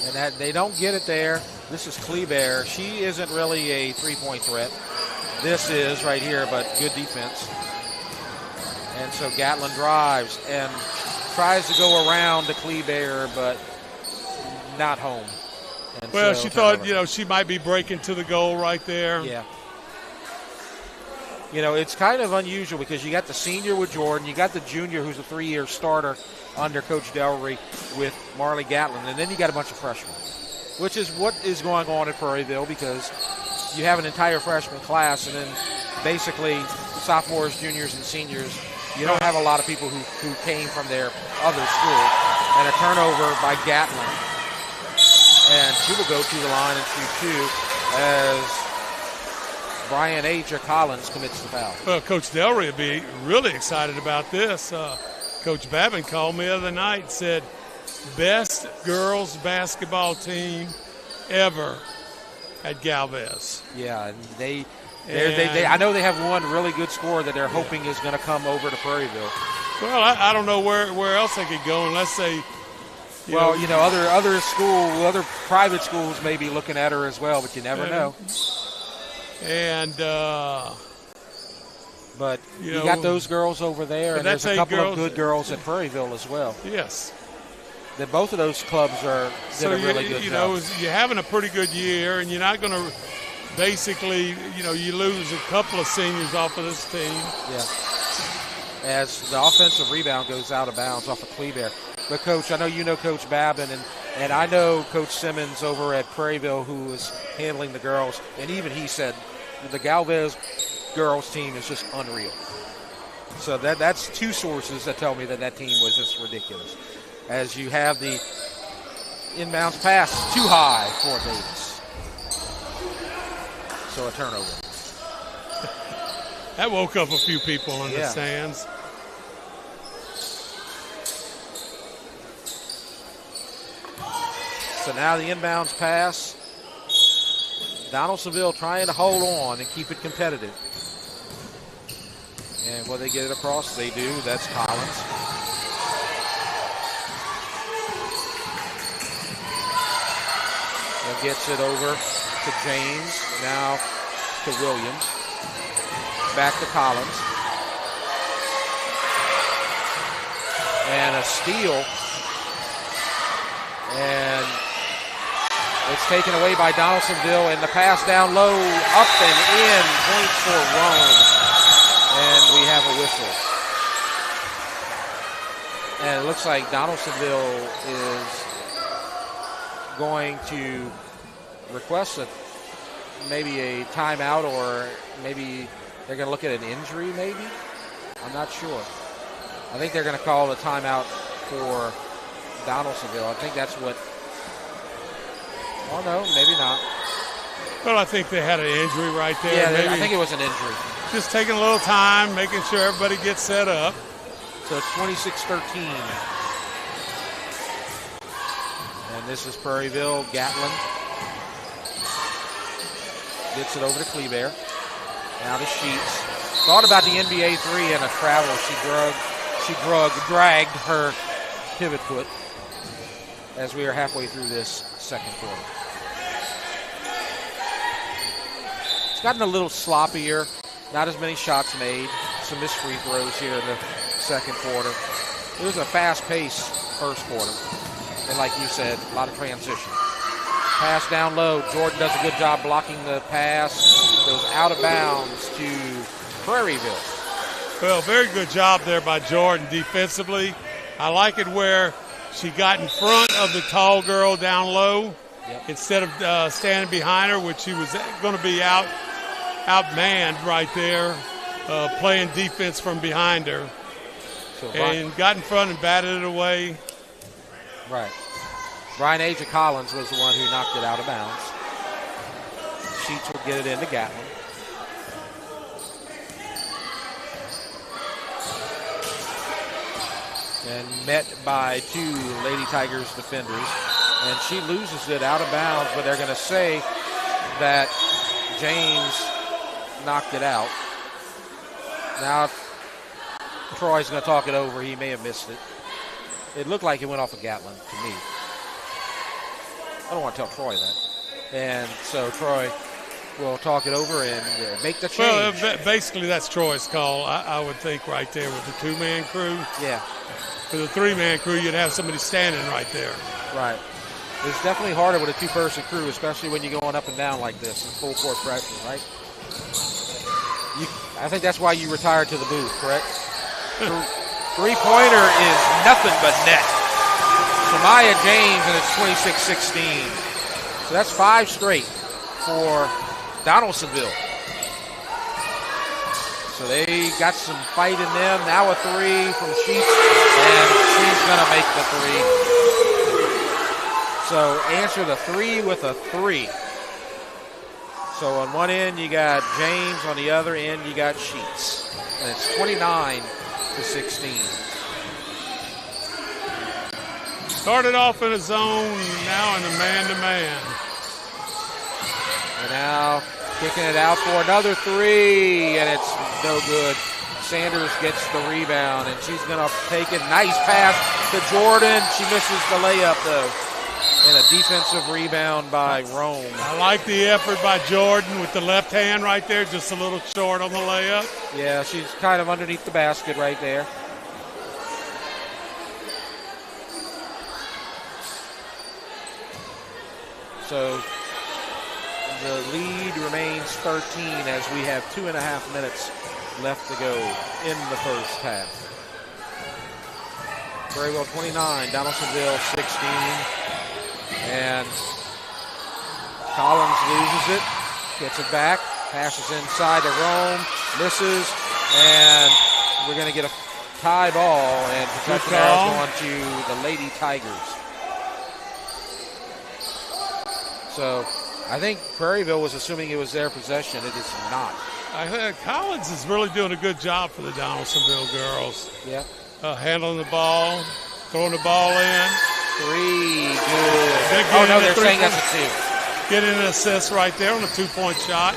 Speaker 1: And that they don't get it there. This is Kleber. She isn't really a 3-point threat. This is right here, but good defense. And so Gatlin drives and tries to go around to Kleber, but not home. And
Speaker 6: well,
Speaker 1: so
Speaker 6: she thought, she might be breaking to the goal right there.
Speaker 1: Yeah. It's kind of unusual because you got the senior with Jordan, you got the junior who's a 3-year starter under Coach Delry with Marley Gatlin, and then you got a bunch of freshmen, which is what is going on at Prairieville because you have an entire freshman class, and then basically sophomores, juniors, and seniors. You don't have a lot of people who came from their other school. And a turnover by Gatlin. And she will go to the line and shoot 2 as Brian H. Collins commits the foul.
Speaker 6: Well, Coach Delry would be really excited about this. Coach Babin called me the other night and said, best girls basketball team ever at Galvez.
Speaker 1: Yeah, and I know they have one really good scorer that they're hoping is going to come over to Prairieville.
Speaker 6: Well, I don't know where else they could go unless they other private schools may be looking at her as well, but you never know. And
Speaker 1: But you got those girls over there, and there's a couple of good girls at Prairieville as well.
Speaker 6: Yes.
Speaker 1: That both of those clubs did a really good job.
Speaker 6: You're having a pretty good year, and you're not going to basically, you lose a couple of seniors off of this team.
Speaker 1: Yeah. As the offensive rebound goes out of bounds off of Kleber. But, Coach, I know you know Coach Babin, and I know Coach Simmons over at Prairieville, who was handling the girls, and even he said the Galvez girls team is just unreal. So that's two sources that tell me that team was just ridiculous. As you have the inbounds pass too high for Davis. So a turnover.
Speaker 6: That woke up a few people in the stands.
Speaker 1: So now the inbounds pass. Donaldsonville trying to hold on and keep it competitive. And will they get it across? They do. That's Collins. And gets it over to James. Now to Williams. Back to Collins. And a steal. And it's taken away by Donaldsonville, and the pass down low, up and in, point for Rome. And we have a whistle. And it looks like Donaldsonville is going to request maybe a timeout, or maybe they're going to look at an injury maybe. I'm not sure. I think they're going to call a timeout for Donaldsonville. I think that's what. Oh, no, maybe not.
Speaker 6: Well, I think they had an injury right there.
Speaker 1: Yeah,
Speaker 6: maybe
Speaker 1: I think it was an injury.
Speaker 6: Just taking a little time, making sure everybody gets set up.
Speaker 1: So it's 26-13. And this is Prairieville. Gatlin gets it over to Kleber. Now to Sheets. Thought about the NBA three and a travel. She dragged her pivot foot as we are halfway through this second quarter. It's gotten a little sloppier. Not as many shots made. Some missed free throws here in the second quarter. It was a fast-paced first quarter. And like you said, a lot of transition. Pass down low. Jordan does a good job blocking the pass. Goes out of bounds to Prairieville.
Speaker 6: Well, very good job there by Jordan defensively. I like it where she got in front of the tall girl down low instead of standing behind her, which she was going to be outmanned right there, playing defense from behind her. So and got in front and batted it away.
Speaker 1: Right. Brian Aja Collins was the one who knocked it out of bounds. Sheets will get it into Gatlin. And met by two Lady Tigers defenders. And she loses it out of bounds, but they're going to say that James knocked it out. Now, if Troy's going to talk it over. He may have missed it. It looked like it went off of Gatlin to me. I don't want to tell Troy that. And so Troy will talk it over and make the change.
Speaker 6: Well, basically that's Troy's call, I would think, right there with the two-man crew.
Speaker 1: Yeah.
Speaker 6: For the three-man crew, you'd have somebody standing right there.
Speaker 1: Right. It's definitely harder with a two-person crew, especially when you're going up and down like this in full court pressure, right? I think that's why you retired to the booth, correct? Three-pointer is nothing but net. Samaya James, and it's 26-16. So that's 5 straight for Donaldsonville. So they got some fight in them. Now a three from Sheets, and she's going to make the three. So answer the three with a three. So on one end you got James, on the other end you got Sheets. And it's 29-16.
Speaker 6: Started off in a zone, now in a man-to-man.
Speaker 1: And now kicking it out for another three, and it's no good. Sanders gets the rebound, and she's going to take it. Nice pass to Jordan. She misses the layup, though. And a defensive rebound by Rome.
Speaker 6: I like the effort by Jordan with the left hand right there, just a little short on the layup.
Speaker 1: Yeah, she's kind of underneath the basket right there. So the lead remains 13 as we have 2.5 minutes left to go in the first half. Prairieville 29, Donaldsonville 16. And Collins loses it, gets it back, passes inside to Rome, misses, and we're going to get a tie ball, and possession arrow going to the Lady Tigers. So I think Prairieville was assuming it was their possession. It is not.
Speaker 6: I think Collins is really doing a good job for the Donaldsonville girls.
Speaker 1: Yeah.
Speaker 6: Handling the ball, throwing the ball in.
Speaker 1: 3, good. Oh, no, they're saying that's a 2.
Speaker 6: Getting an assist right there on a 2-point shot.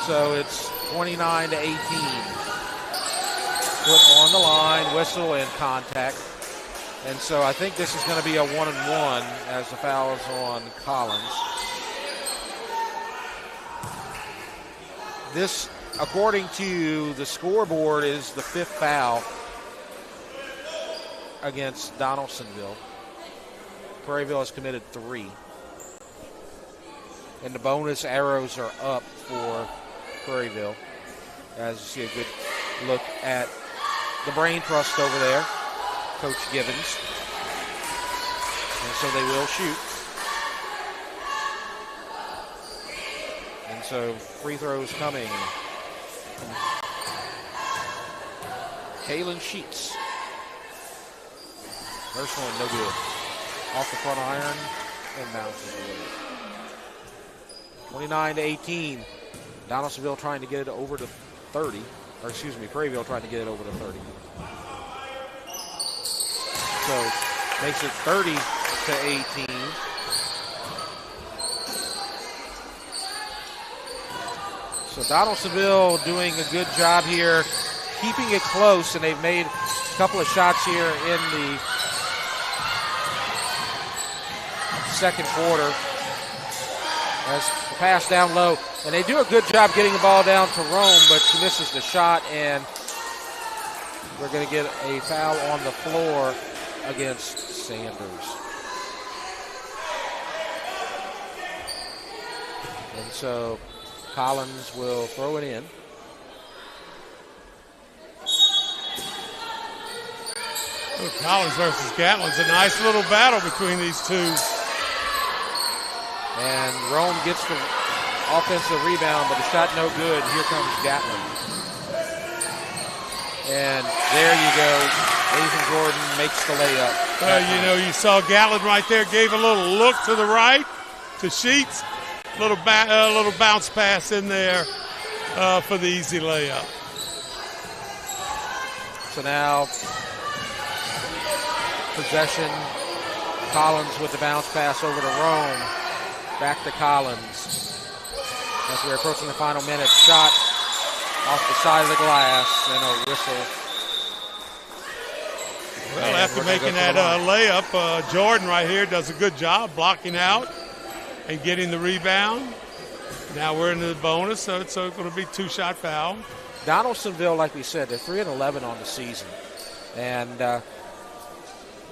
Speaker 1: So it's 29 to 18. Foot on the line, whistle, and contact. And so I think this is going to be a 1-and-1 as the foul is on Collins. This, according to the scoreboard, is the 5th foul against Donaldsonville. Prairieville has committed 3. And the bonus arrows are up for Prairieville. As you see a good look at the brain trust over there, Coach Givens. And so they will shoot. And so free throws coming. Kaylin Sheets. First one, no good. Off the front iron and bounces away. 29 to 18. Donaldsonville trying to get it over to 30. Or excuse me, Prairieville trying to get it over to 30. So makes it 30 to 18. So Donaldsonville doing a good job here, keeping it close, and they've made a couple of shots here in the second quarter. As the pass down low, and they do a good job getting the ball down to Rome, but she misses the shot, and we're going to get a foul on the floor against Sanders. And so Collins will throw it in.
Speaker 6: Collins versus Gatlin's a nice little battle between these two.
Speaker 1: And Rome gets the offensive rebound, but the shot no good. Here comes Gatlin. And there you go. Nathan Jordan makes the layup.
Speaker 6: You saw Gatlin right there, gave a little look to the right to Sheets. Little bounce pass in there for the easy layup.
Speaker 1: So now possession. Collins with the bounce pass over to Rome. Back to Collins. As we're approaching the final minute, shot off the side of the glass and a whistle.
Speaker 6: Well, after making that layup, Jordan right here does a good job blocking out and getting the rebound. Now we're into the bonus, so it's going to be 2-shot foul.
Speaker 1: Donaldsonville, like we said, they're 3-11 on the season. And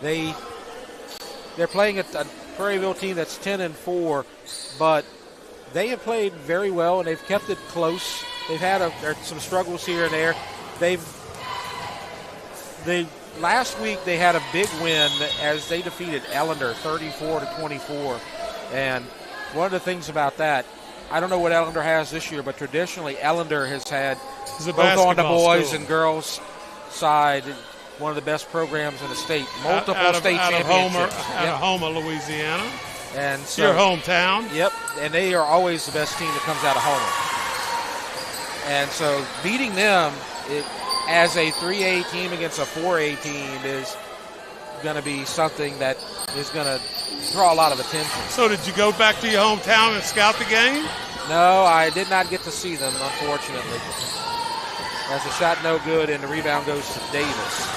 Speaker 1: they're playing a Prairieville team that's 10-4, but they have played very well and they've kept it close. They've had some struggles here and there. Last week they had a big win as they defeated Ellender 34-24. And one of the things about that, I don't know what Ellender has this year, but traditionally Ellender has had both on the boys and girls side one of the best programs in the state, multiple state championships.
Speaker 6: Out of Houma, Louisiana.
Speaker 1: And so,
Speaker 6: your hometown.
Speaker 1: Yep, and they are always the best team that comes out of Houma. And so beating them as a 3A team against a 4A team is going to be something that is going to draw a lot of attention.
Speaker 6: So did you go back to your hometown and scout the game?
Speaker 1: No, I did not get to see them, unfortunately. As the shot no good, and the rebound goes to Davis.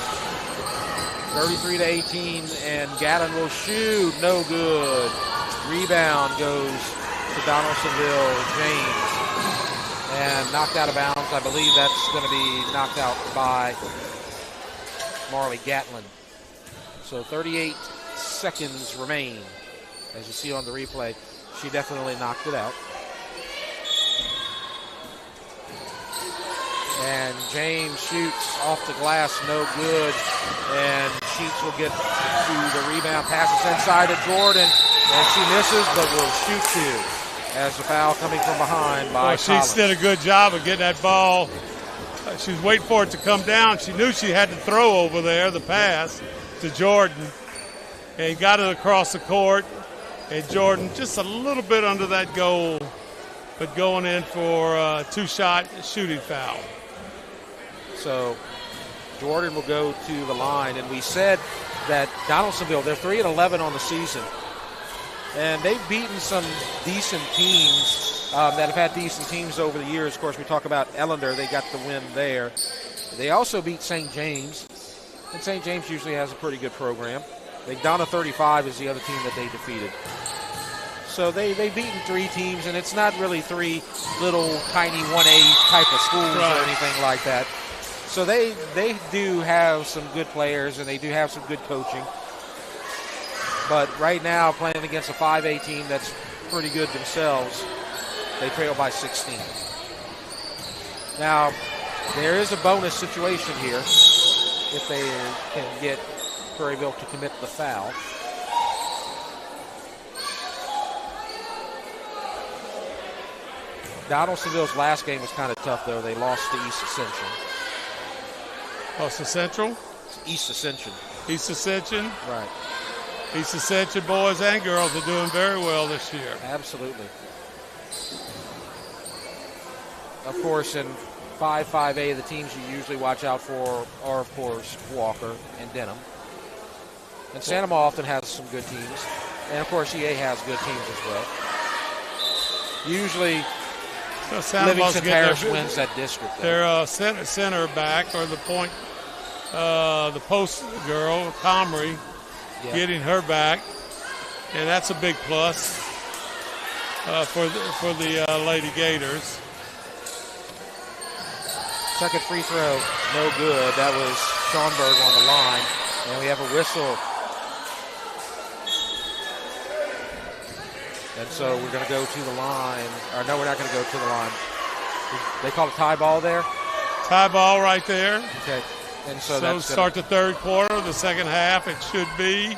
Speaker 1: 33-18, and Gatlin will shoot. No good. Rebound goes to Donaldsonville. James. And knocked out of bounds. I believe that's going to be knocked out by Marley Gatlin. So 38 seconds remain. As you see on the replay, she definitely knocked it out. And James shoots off the glass, no good. And Sheets will get to the rebound, passes inside to Jordan, and she misses, but will shoot two. As the foul coming from behind by Collins.
Speaker 6: Sheets did a good job of getting that ball. She was waiting for it to come down. She knew she had to throw over there, the pass to Jordan. And he got it across the court. And Jordan just a little bit under that goal, but going in for a two-shot shooting foul.
Speaker 1: So Jordan will go to the line. And we said that Donaldsonville, they're 3-11 on the season. And they've beaten some decent teams that have had decent teams over the years. Of course, we talk about Ellender. They got the win there. They also beat St. James. And St. James usually has a pretty good program. Donna 35 is the other team that they defeated. So they've beaten three teams, and it's not really three little tiny 1A type of schools or anything like that. So they do have some good players, and they do have some good coaching. But right now, playing against a 5A team that's pretty good themselves, they trail by 16. Now, there is a bonus situation here if they can get Prairieville to commit the foul. Donaldsonville's last game was kind of tough, though. They lost to East Ascension.
Speaker 6: Lost to Central?
Speaker 1: East Ascension.
Speaker 6: East Ascension?
Speaker 1: Right.
Speaker 6: East Ascension boys and girls are doing very well this year.
Speaker 1: Absolutely. Of course, in 5A, the teams you usually watch out for are, of course, Walker and Denham. And Santa Ma often has some good teams. And, of course, EA has good teams as well. Usually, Livingston Parish wins that district.
Speaker 6: Their center back, or the point, the post girl, Comrie, getting her back. And that's a big plus for the Lady Gators.
Speaker 1: Second free throw, no good. That was Schoenberg on the line. And we have a whistle. And so we're going to go to the line. Or no, we're not going to go to the line. They call it tie ball there?
Speaker 6: Tie ball right there.
Speaker 1: Okay. And so
Speaker 6: that's start the third quarter. The second half, it should be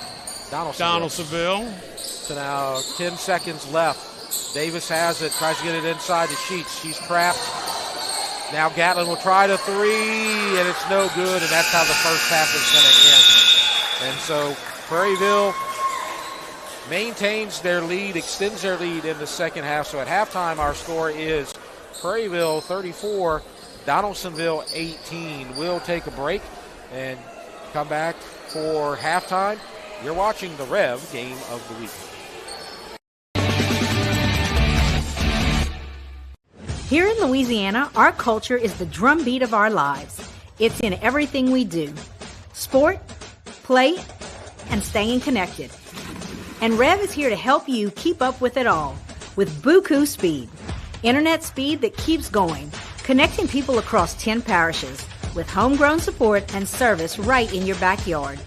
Speaker 6: Donaldsonville.
Speaker 1: So now 10 seconds left. Davis has it, tries to get it inside the Sheets. She's trapped. Now Gatlin will try the three, and it's no good, and that's how the first half is going to end. And so Prairieville maintains their lead, extends their lead in the second half. So at halftime, our score is Prairieville 34, Donaldsonville 18. We'll take a break and come back for halftime. You're watching the REV Game of the Week.
Speaker 2: Here in Louisiana, our culture is the drumbeat of our lives. It's in everything we do. Sport, play, and staying connected. And REV is here to help you keep up with it all with Buku Speed. Internet speed that keeps going, connecting people across 10 parishes with homegrown support and service right in your backyard.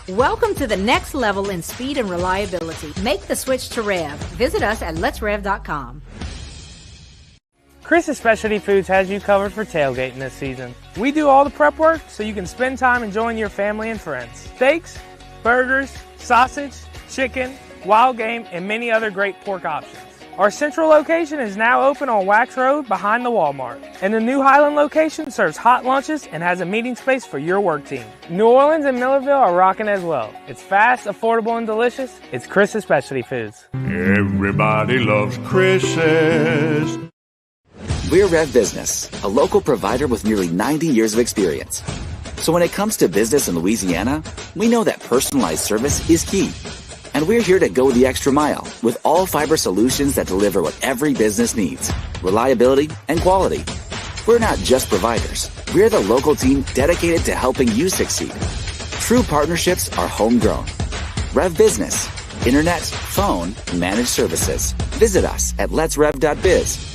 Speaker 2: Welcome to the next level in speed and reliability. Make the switch to REV. Visit us at letsrev.com.
Speaker 3: Chris's Specialty Foods has you covered for tailgating this season. We do all the prep work so you can spend time enjoying your family and friends. Steaks, burgers, sausage, chicken, wild game, and many other great pork options. Our central location is now open on Wax Road behind the Walmart. And the new Highland location serves hot lunches and has a meeting space for your work team. New Orleans and Millerville are rocking as well. It's fast, affordable, and delicious. It's Chris's Specialty Foods.
Speaker 4: Everybody loves Chris's.
Speaker 5: We're REV Business, a local provider with nearly 90 years of experience. So when it comes to business in Louisiana, we know that personalized service is key. And we're here to go the extra mile with all fiber solutions that deliver what every business needs, reliability and quality. We're not just providers. We're the local team dedicated to helping you succeed. True partnerships are homegrown. Rev Business, internet, phone, managed services. Visit us at letsrev.biz.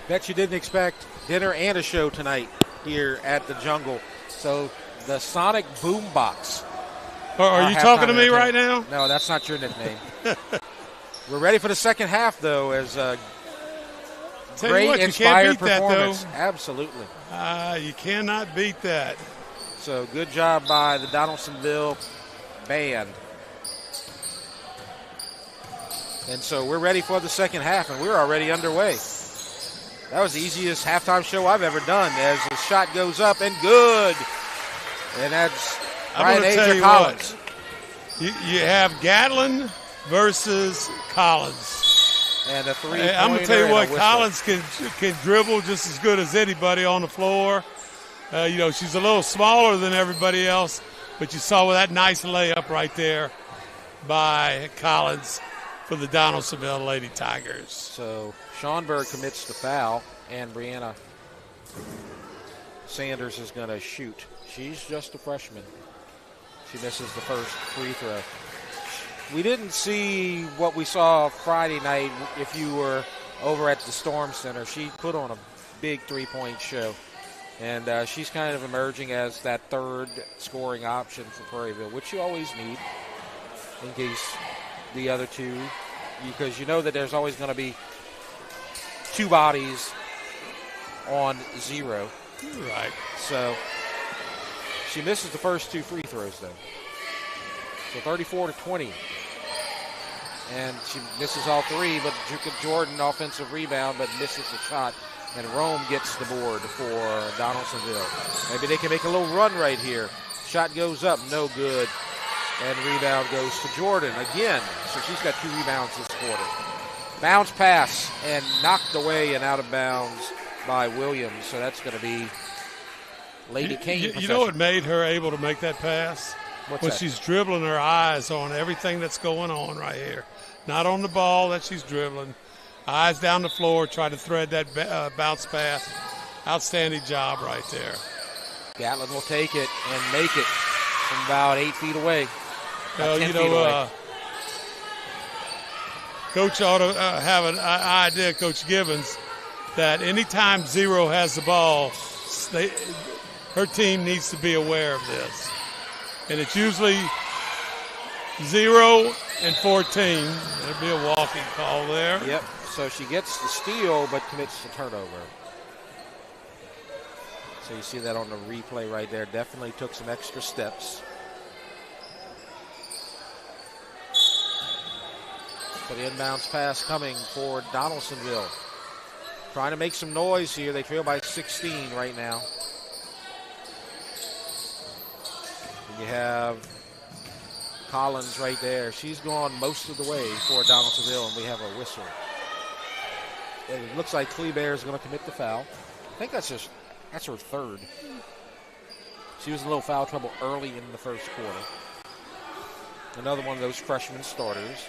Speaker 1: Bet you didn't expect dinner and a show tonight here at the Jungle. So the Sonic Boombox.
Speaker 6: Are you talking to me right now?
Speaker 1: No, that's not your nickname. We're ready for the second half, though, as great inspired performance. Absolutely.
Speaker 6: You cannot beat that.
Speaker 1: So good job by the Donaldsonville band. And so we're ready for the second half, and we're already underway. That was the easiest halftime show I've ever done as the shot goes up and good. And that's Brian Aja Collins.
Speaker 6: You have Gatlin versus Collins.
Speaker 1: And a three-pointer.
Speaker 6: I'm going to tell you what, Collins can dribble just as good as anybody on the floor. She's a little smaller than everybody else, but you saw that nice layup right there by Collins for the Donaldsonville Lady Tigers.
Speaker 1: So Schonberg commits the foul, and Brianna Sanders is going to shoot. She's just a freshman. She misses the first free throw. We didn't see what we saw Friday night if you were over at the Storm Center. She put on a big three-point show. And she's kind of emerging as that third scoring option for Prairieville, which you always need in case the other two, because you know that there's always going to be two bodies on zero.
Speaker 6: Right.
Speaker 1: So she misses the first two free throws, though. So 34-20. And she misses all three, but Jordan offensive rebound, but misses the shot. And Rome gets the board for Donaldsonville. Maybe they can make a little run right here. Shot goes up, no good. And rebound goes to Jordan again. So she's got 2 rebounds this quarter. Bounce pass and knocked away and out of bounds by Williams. So that's going to be Lady Kane.
Speaker 6: You know what made her able to make that pass? When she's dribbling her eyes on everything that's going on right here. Not on the ball that she's dribbling. Eyes down the floor, try to thread that bounce pass. Outstanding job right there.
Speaker 1: Gatlin will take it and make it from about 8 feet away.
Speaker 6: Coach ought to have an idea, Coach Gibbons, that anytime Zero has the ball, her team needs to be aware of this. And it's usually 0 and 14. There'll be a walking call there.
Speaker 1: Yep. So she gets the steal but commits the turnover. So you see that on the replay right there. Definitely took some extra steps. So the inbounds pass coming for Donaldsonville. Trying to make some noise here. They trail by 16 right now. And you have Collins right there. She's gone most of the way for Donaldsonville, and we have a whistle. And it looks like Kleber is going to commit the foul. I think that's her third. She was in a little foul trouble early in the first quarter. Another one of those freshman starters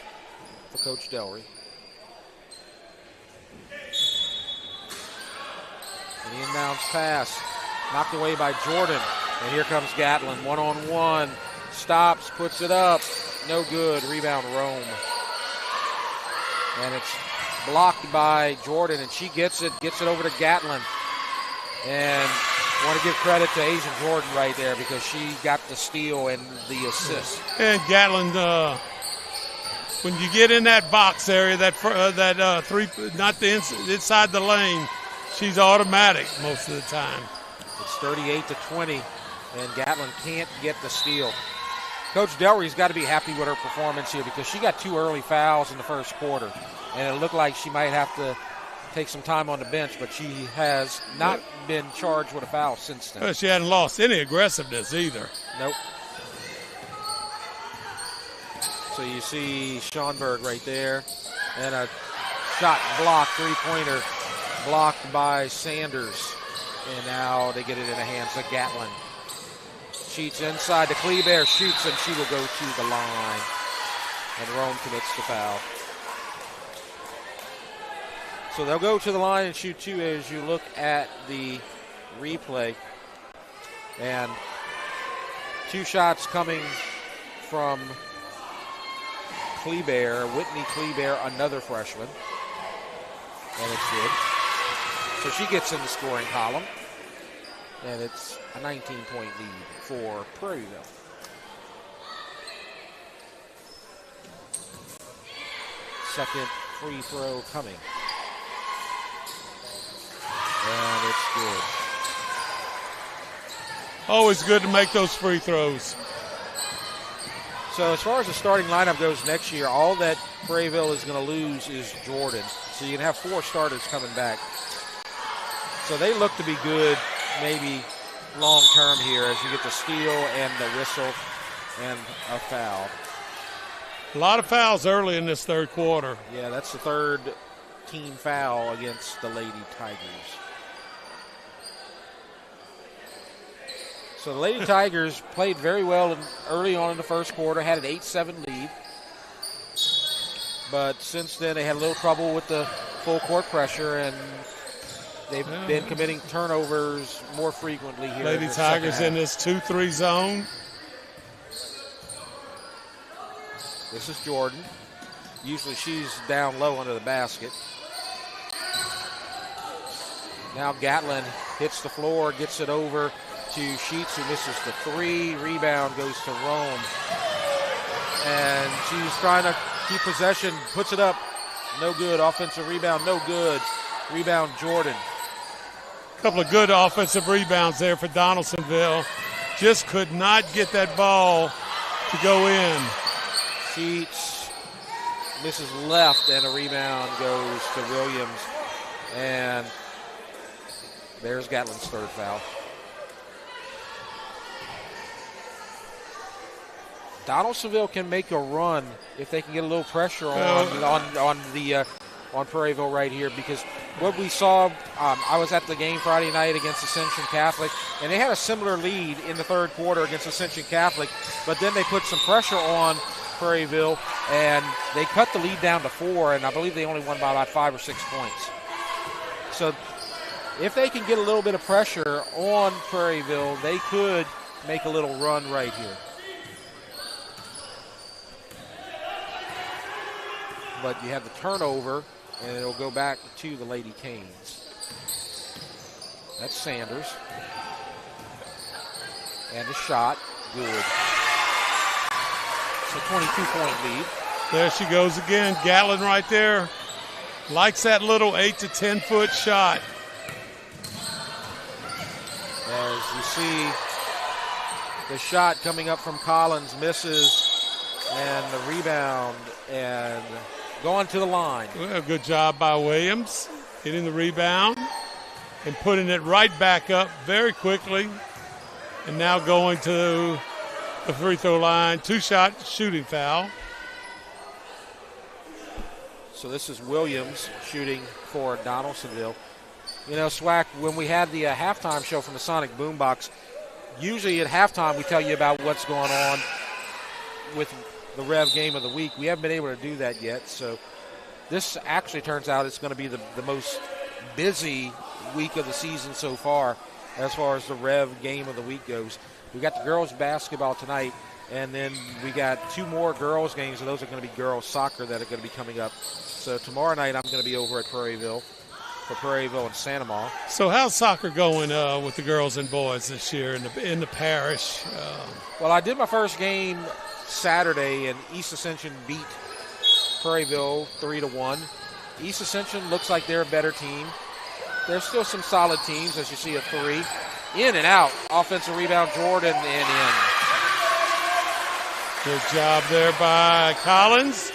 Speaker 1: for Coach Delry. And the inbounds pass knocked away by Jordan. And here comes Gatlin, one-on-one. Stops, puts it up. No good. Rebound, Rome. And it's blocked by Jordan, and she gets it over to Gatlin. And I want to give credit to Asian Jordan right there because she got the steal and the assist.
Speaker 6: And Gatlin, when you get in that box area, that three, not the inside the lane, she's automatic most of the time.
Speaker 1: It's 38-20, and Gatlin can't get the steal. Coach Delry's got to be happy with her performance here because she got 2 early fouls in the first quarter, and it looked like she might have to take some time on the bench, but she has not been charged with a foul since then.
Speaker 6: She hadn't lost any aggressiveness either.
Speaker 1: Nope. So you see Schonberg right there, and a shot blocked, three-pointer blocked by Sanders, and now they get it in the hands of Gatlin. Cheats inside to Kleber, shoots, and she will go to the line. And Rome commits the foul. So they'll go to the line and shoot 2 as you look at the replay. And 2 shots coming from Kleber, Whitney Kleber, another freshman. And it's good. So she gets in the scoring column. And it's a 19-point lead for Prairieville. Second free throw coming. And it's good.
Speaker 6: Always good to make those free throws.
Speaker 1: So as far as the starting lineup goes next year, all that Prairieville is going to lose is Jordan. So you can have 4 starters coming back. So they look to be good, maybe long term here, as you get the steal and the whistle and a foul.
Speaker 6: A lot of fouls early in this third quarter.
Speaker 1: Yeah, that's the third team foul against the Lady Tigers. So the Lady Tigers played very well early on in the first quarter, had an 8-7 lead. But since then they had a little trouble with the full court pressure, and they've been committing turnovers more frequently here.
Speaker 6: Lady Tigers in this 2-3 zone.
Speaker 1: This is Jordan. Usually she's down low under the basket. Now Gatlin hits the floor, gets it over to Sheets, who misses the 3. Rebound goes to Rome. And she's trying to keep possession, puts it up. No good. Offensive rebound, no good. Rebound, Jordan.
Speaker 6: A couple of good offensive rebounds there for Donaldsonville. Just could not get that ball to go in.
Speaker 1: Sheets misses left, and a rebound goes to Williams. And there's Gatlin's third foul. Donaldsonville can make a run if they can get a little pressure on Prairieville right here, because what we saw, I was at the game Friday night against Ascension Catholic, and they had a similar lead in the third quarter against Ascension Catholic, but then they put some pressure on Prairieville, and they cut the lead down to 4, and I believe they only won by about 5 or 6 points. So if they can get a little bit of pressure on Prairieville, they could make a little run right here. But you have the turnover, and it'll go back to the Lady Canes. That's Sanders. And the shot, good. It's a 22-point lead.
Speaker 6: There she goes again. Gatlin right there. Likes that little 8 to 10-foot shot.
Speaker 1: As you see, the shot coming up from Collins misses, and the rebound, and going to the line.
Speaker 6: Well, good job by Williams, getting the rebound and putting it right back up very quickly. And now going to the free throw line. 2-shot shooting foul.
Speaker 1: So this is Williams shooting for Donaldsonville. You know, Swack, when we had the halftime show from the Sonic Boombox, usually at halftime we tell you about what's going on with the REV game of the week. We haven't been able to do that yet, so this actually turns out it's going to be the most busy week of the season so far as the REV game of the week goes. We got the girls basketball tonight, and then we got 2 more girls games, and those are going to be girls soccer that are going to be coming up. So tomorrow night I'm going to be over at Prairieville for Prairieville and Santa Ma.
Speaker 6: So how's soccer going with the girls and boys this year in the parish?
Speaker 1: Well, I did my first game Saturday, and East Ascension beat Prairieville 3-1. East Ascension looks like they're a better team. There's still some solid teams, as you see a 3. In and out. Offensive rebound, Jordan, and in.
Speaker 6: Good job there by Collins.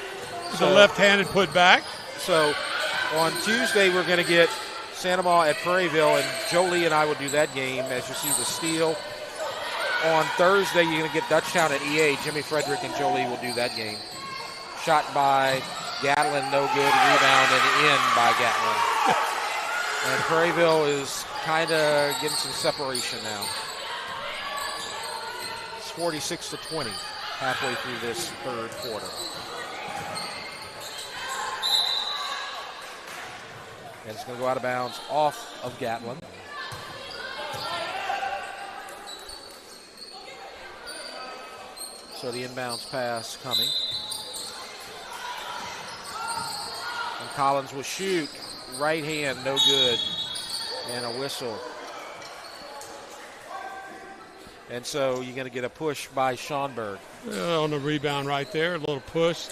Speaker 6: The left-handed putback.
Speaker 1: So on Tuesday, we're going to get Santa Ma at Prairieville, and Jolie and I will do that game, as you see the steal. On Thursday, you're going to get Dutchtown at EA. Jimmy Frederick and Jolie will do that game. Shot by Gatlin, no good. Rebound and in by Gatlin. And Prairieville is kind of getting some separation now. It's 46-20 halfway through this third quarter. And it's going to go out of bounds off of Gatlin. So the inbounds pass coming. And Collins will shoot. Right hand, no good. And a whistle. And so you're going to get a push by Schonberg.
Speaker 6: On the rebound right there, a little push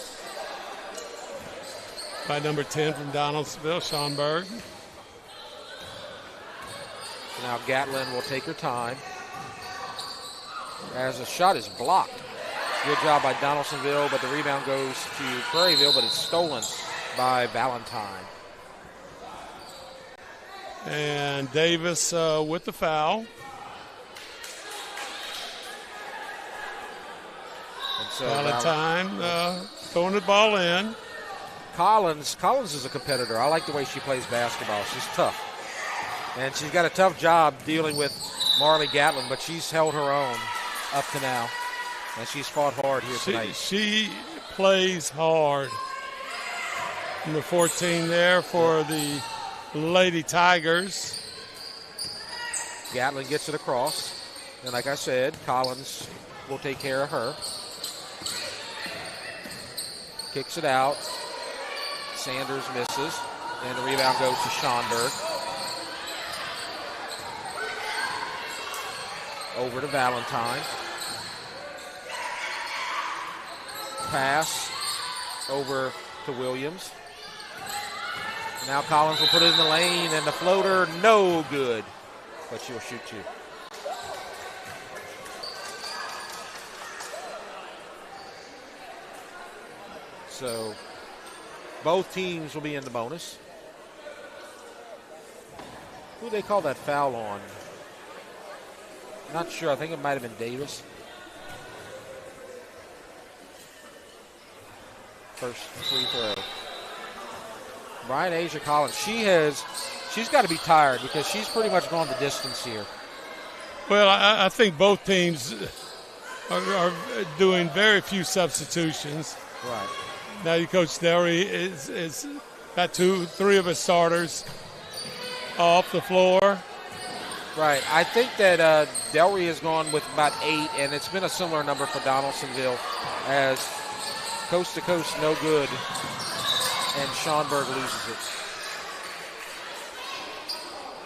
Speaker 6: by number 10 from Donaldsonville, Schonberg.
Speaker 1: Now Gatlin will take her time as the shot is blocked. Good job by Donaldsonville, but the rebound goes to Prairieville, but it's stolen by Valentine.
Speaker 6: And Davis with the foul.
Speaker 1: And so
Speaker 6: Valentine throwing the ball in.
Speaker 1: Collins is a competitor. I like the way she plays basketball. She's tough. And she's got a tough job dealing with Marley Gatlin, but she's held her own up to now. And she's fought hard here tonight.
Speaker 6: She plays hard. Number 14 there for the Lady Tigers.
Speaker 1: Gatlin gets it across. And like I said, Collins will take care of her. Kicks it out. Sanders misses. And the rebound goes to Schonberg. Over to Valentine. Pass over to Williams. Now Collins will put it in the lane, and the floater, no good. But she'll shoot two. So both teams will be in the bonus. Who do they call that foul on? Not sure. I think it might have been Davis. First free throw. Brian Asia Collins. She's got to be tired because she's pretty much gone the distance here.
Speaker 6: Well, I think both teams are doing very few substitutions.
Speaker 1: Right.
Speaker 6: Now you Coach Delry is got three of his starters off the floor.
Speaker 1: Right. I think that Delry has gone with about 8, and it's been a similar number for Donaldsonville as coast to coast, no good, and Schonberg loses it.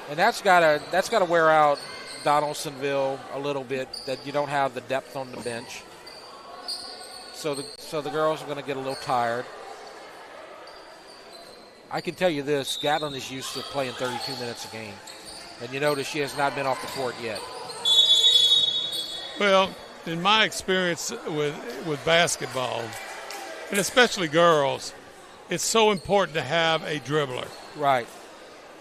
Speaker 1: And that's gotta wear out Donaldsonville a little bit, that you don't have the depth on the bench. So the girls are going to get a little tired. I can tell you this, Gatlin is used to playing 32 minutes a game. And you notice she has not been off the court yet.
Speaker 6: Well, in my experience with basketball, and especially girls, it's so important to have a dribbler.
Speaker 1: Right.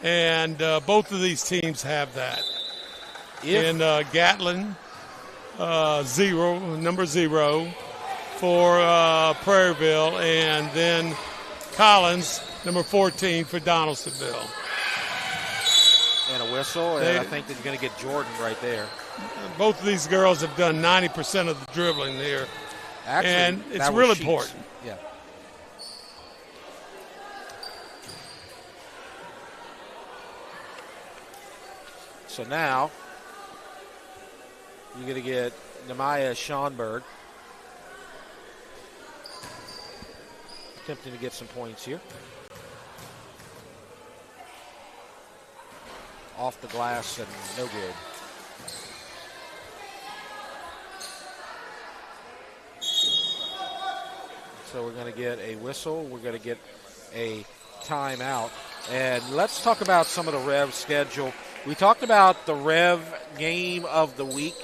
Speaker 6: And both of these teams have that. And Gatlin, number 0 for Prairieville, and then Collins, number 14 for Donaldsonville.
Speaker 1: And a whistle, and I think they're going to get Jordan right there.
Speaker 6: Both of these girls have done 90% of the dribbling here.
Speaker 1: Actually,
Speaker 6: and it's real important.
Speaker 1: Yeah. So now you're going to get Nemaya Schonberg attempting to get some points here. Off the glass and no good. So we're going to get a whistle. We're going to get a timeout. And let's talk about some of the REV schedule. We talked about the REV game of the week.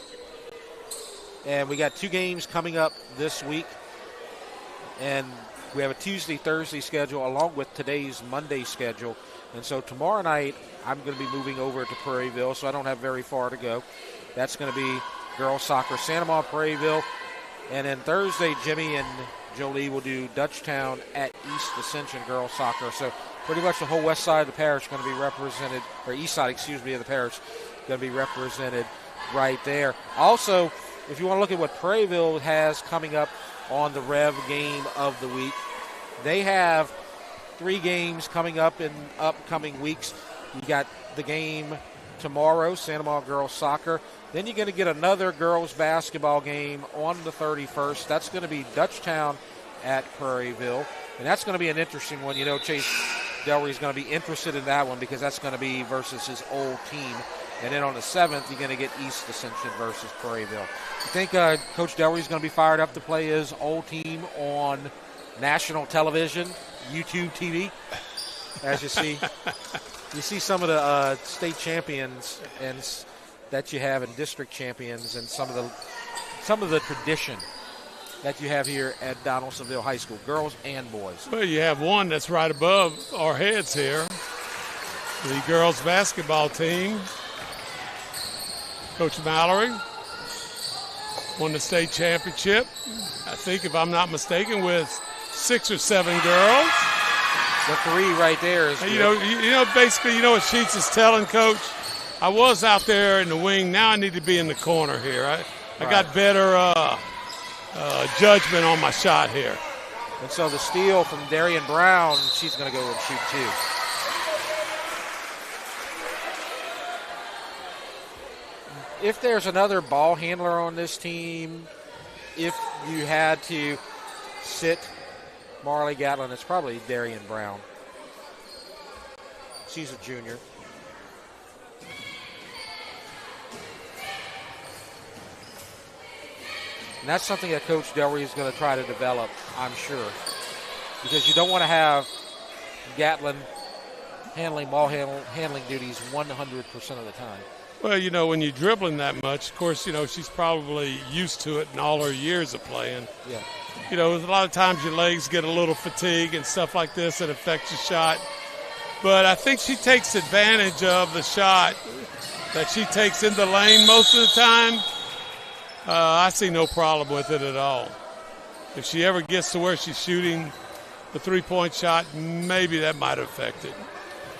Speaker 1: And we got 2 games coming up this week. And we have a Tuesday, Thursday schedule along with today's Monday schedule. And so tomorrow night, I'm going to be moving over to Prairieville, so I don't have very far to go. That's going to be girls soccer, Santa Maria, Prairieville. And then Thursday, Jimmy and Jolie will do Dutchtown at East Ascension girls soccer. So pretty much the whole west side of the parish is going to be represented, or east side, of the parish, going to be represented right there. Also, if you want to look at what Prairieville has coming up on the REV game of the week, they have 3 games coming up in upcoming weeks. You got the game tomorrow, Santa Maria girls soccer. Then you're going to get another girls basketball game on the 31st. That's going to be Dutchtown at Prairieville. And that's going to be an interesting one. You know, Chase, Delry's going to be interested in that one because that's going to be versus his old team. And then on the 7th, you're going to get East Ascension versus Prairieville. You think Coach Delry's going to be fired up to play his old team on national television, YouTube TV? As you see some of the state champions and that you have and district champions and some of the tradition that you have here at Donaldsonville High School, girls and boys.
Speaker 6: Well, you have one that's right above our heads here, the girls basketball team. Coach Mallory won the state championship, I think, if I'm not mistaken, with 6 or 7 girls.
Speaker 1: The 3 right there is good.
Speaker 6: Basically, what Sheets is telling, Coach? I was out there in the wing. Now I need to be in the corner here. I got better judgment on my shot here.
Speaker 1: And so the steal from Darian Brown, she's going to go and shoot 2. If there's another ball handler on this team, if you had to sit Marley Gatlin, it's probably Darian Brown. She's a junior. And that's something that Coach Delry is going to try to develop, I'm sure. Because you don't want to have Gatlin handling ball handling duties 100% of the time.
Speaker 6: Well, when you're dribbling that much, of course, she's probably used to it in all her years of playing.
Speaker 1: Yeah.
Speaker 6: A lot of times your legs get a little fatigued and stuff like this that affects your shot. But I think she takes advantage of the shot that she takes in the lane most of the time. I see no problem with it at all. If she ever gets to where she's shooting the 3-point shot, maybe that might affect it.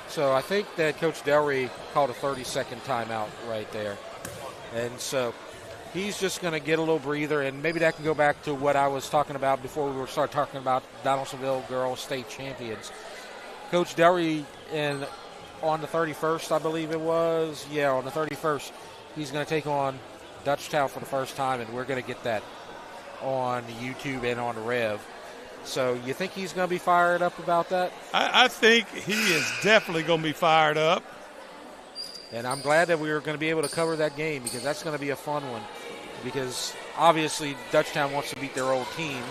Speaker 1: So I think that Coach Delry called a 30-second timeout right there. And so he's just going to get a little breather, and maybe that can go back to what I was talking about before we start talking about Donaldsonville girls state champions. Coach Delry, on the 31st, I believe it was, on the 31st, he's going to take on Dutchtown for the first time, and we're going to get that on YouTube and on REV. So you think he's going to be fired up about that?
Speaker 6: I think he is definitely going to be fired up.
Speaker 1: And I'm glad that we were going to be able to cover that game because that's going to be a fun one. Because obviously Dutchtown wants to beat their old team.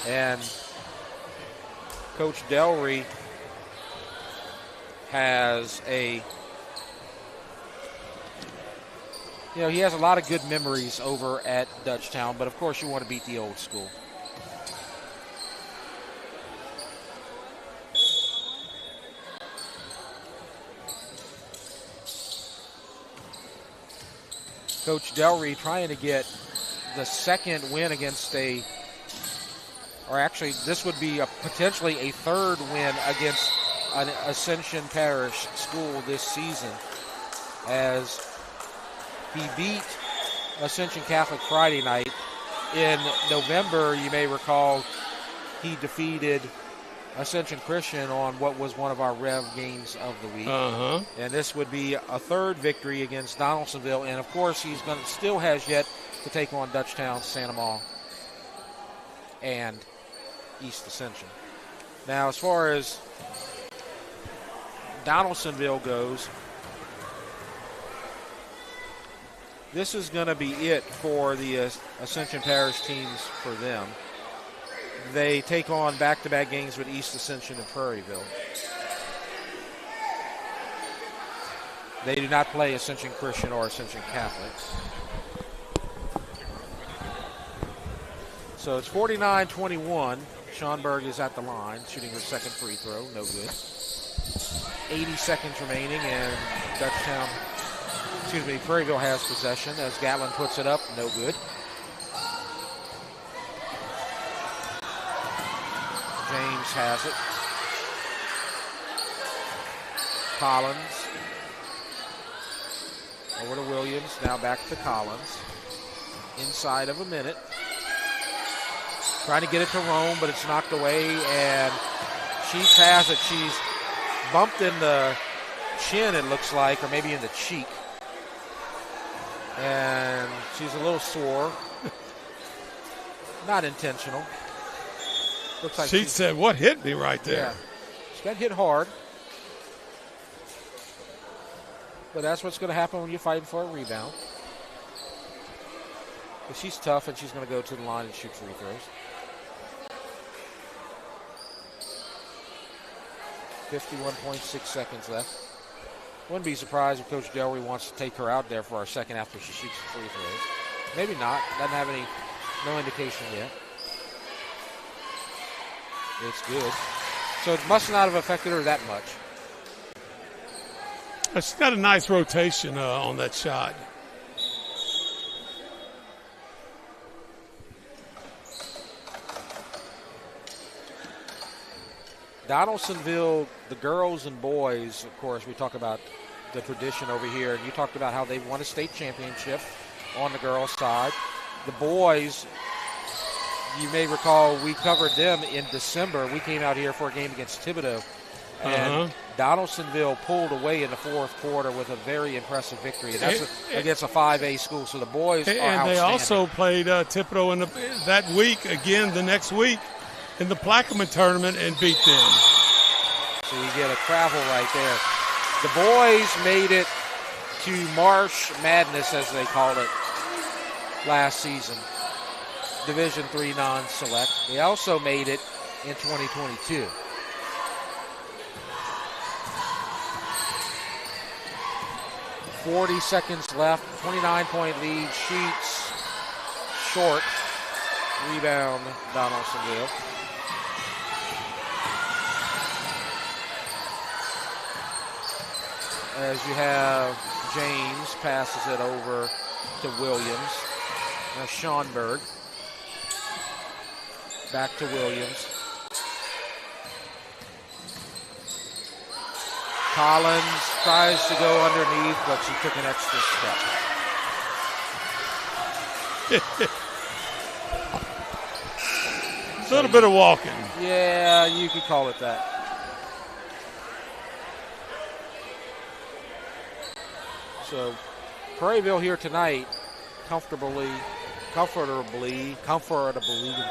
Speaker 1: And Coach Delry has he has a lot of good memories over at Dutchtown. But, of course, you want to beat the old school. Coach Delry trying to get the second win against this would be potentially a third win against an Ascension Parish school this season, as he beat Ascension Catholic Friday night. In November, you may recall, he defeated Ascension Christian on what was one of our REV games of the week. And this would be a third victory against Donaldsonville. And, of course, he's still has yet to take on Dutchtown, Santa Maria, and East Ascension. Now, as far as Donaldsonville goes, this is going to be it for the Ascension Parish teams for them. They take on back-to-back games with East Ascension and Prairieville. They do not play Ascension Christian or Ascension Catholic. So it's 49-21. Schonberg is at the line, shooting her second free throw. No good. 80 seconds remaining, and Prairieville has possession as Gatlin puts it up. No good. James has it. Collins. Over to Williams. Now back to Collins. Inside of a minute. Trying to get it to Rome, but it's knocked away. And Sheets has it. She's bumped in the chin, it looks like, or maybe in the cheek. And she's a little sore. Not intentional. Looks like
Speaker 6: she said, what hit me right there?
Speaker 1: Yeah. She got hit hard. but that's what's going to happen when you're fighting for a rebound. But she's tough, and she's going to go to the line and shoot free throws. 51.6 seconds left. Wouldn't be surprised if Coach Delry wants to take her out there for our second after she shoots the free throws. Maybe not. Doesn't have no indication yet. It's good. So it must not have affected her that much.
Speaker 6: She's got a nice rotation on that shot.
Speaker 1: Donaldsonville, the girls and boys, of course, we talk about the tradition over here, and you talked about how they've won a state championship on the girls' side. The boys, you may recall, we covered them in December. We came out here for a game against Thibodeau, and Donaldsonville pulled away in the fourth quarter with a very impressive victory. And that's against a 5A school, so the boys are outstanding.
Speaker 6: And they also played Thibodeau that week, again the next week, in the Plaquemine tournament and beat them.
Speaker 1: So you get a travel right there. The boys made it to Marsh Madness, as they called it, last season. Division III non-select. They also made it in 2022. .40 seconds left, 29-point lead. Sheets short. Rebound, Donaldsonville. As you have James passes it over to Williams. Now Schonberg. Back to Williams. Collins tries to go underneath, but she took an extra step.
Speaker 6: A little bit of walking.
Speaker 1: Yeah, you could call it that. So, Prairieville here tonight, comfortably in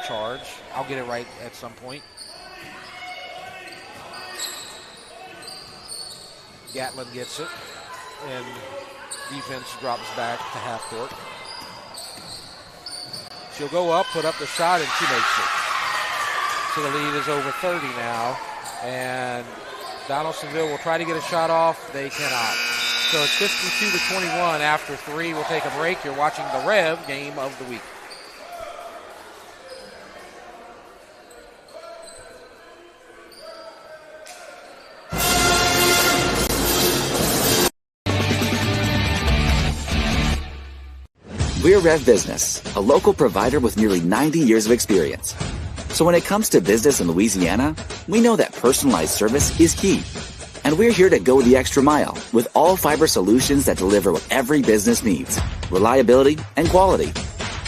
Speaker 1: charge. I'll get it right at some point. Gatlin gets it, and defense drops back to half court. She'll go up, put up the shot, and she makes it. So the lead is over 30 now, and Donaldsonville will try to get a shot off. They cannot. So it's 52-21 after 3. We'll take a break. You're watching the REV game of the week.
Speaker 5: We're REV Business, a local provider with nearly 90 years of experience. So when it comes to business in Louisiana, we know that personalized service is key. And we're here to go the extra mile with all fiber solutions that deliver what every business needs, reliability and quality.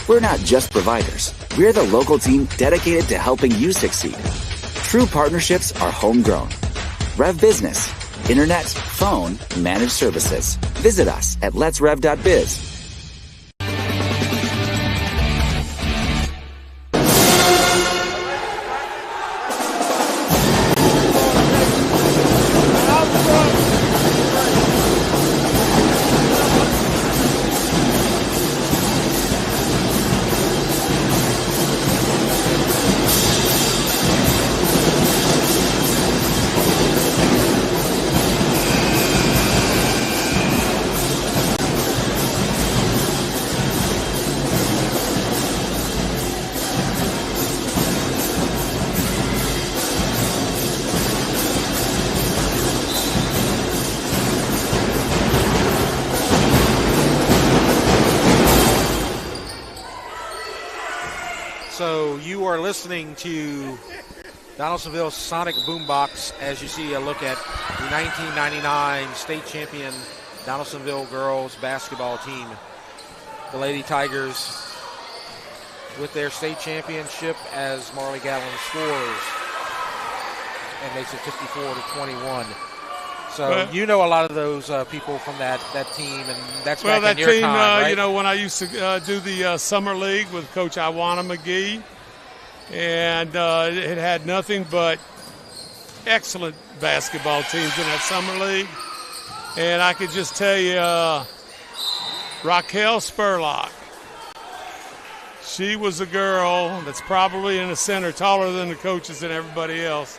Speaker 5: We're not just providers. We're the local team dedicated to helping you succeed. True partnerships are homegrown. REV Business, internet, phone, managed services. Visit us at letsrev.biz.
Speaker 1: So you are listening to Donaldsonville's Sonic Boombox as you see a look at the 1999 state champion Donaldsonville girls basketball team. The Lady Tigers with their state championship as Marley Gatlin scores and makes it 54-21. So you know a lot of those people from that team, and that's back in your time, right?
Speaker 6: You know, when I used to do the summer league with Coach Iwana McGee, and it had nothing but excellent basketball teams in that summer league. And I could just tell you, Raquel Spurlock, she was a girl that's probably in the center, taller than the coaches and everybody else.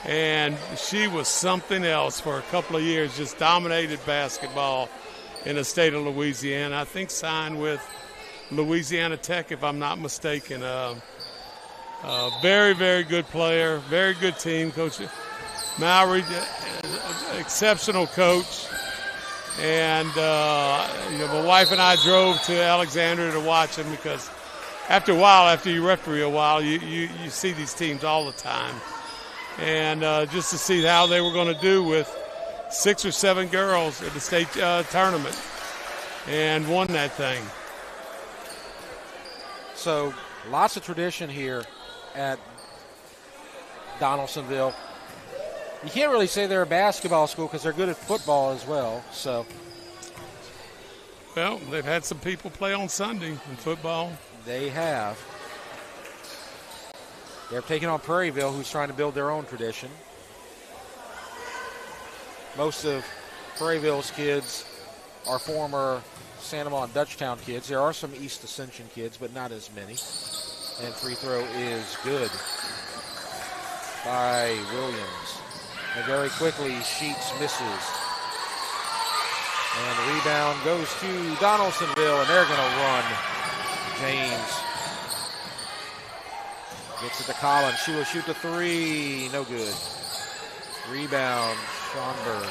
Speaker 6: And she was something else for a couple of years, just dominated basketball in the state of Louisiana. I think signed with Louisiana Tech, if I'm not mistaken. Very, very good player, very good team. Coach Mallory, exceptional coach. And, my wife and I drove to Alexandria to watch him because after a while, after you referee a while, you see these teams all the time. And just to see how they were going to do with 6 or 7 girls at the state tournament and won that thing.
Speaker 1: So lots of tradition here at Donaldsonville. You can't really say they're a basketball school because they're good at football as well. So,
Speaker 6: well, they've had some people play on Sunday in football.
Speaker 1: They have. They're taking on Prairieville, who's trying to build their own tradition. Most of Prairieville's kids are former Santa Maria and Dutchtown kids. There are some East Ascension kids, but not as many. And free throw is good by Williams. And very quickly, Sheets misses. And the rebound goes to Donaldsonville, and they're going to run. James gets it to Collins. She will shoot the 3. No good. Rebound, Schonberg.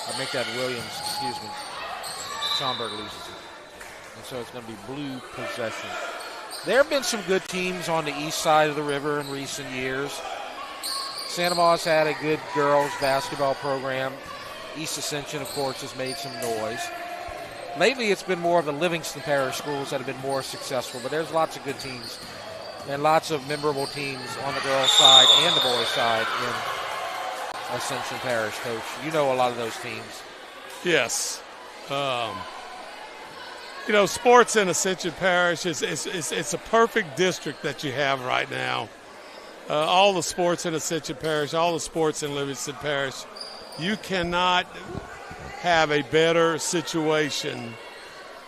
Speaker 1: I make that Williams, excuse me. Schonberg loses it. And so it's going to be blue possession. There have been some good teams on the east side of the river in recent years. Santa Ma's had a good girls basketball program. East Ascension, of course, has made some noise. Lately, it's been more of the Livingston Parish schools that have been more successful, but there's lots of good teams and lots of memorable teams on the girls' side and the boys' side in Ascension Parish, Coach. You know a lot of those teams.
Speaker 6: Yes. Sports in Ascension Parish, it's a perfect district that you have right now. All the sports in Ascension Parish, all the sports in Livingston Parish, you cannot have a better situation.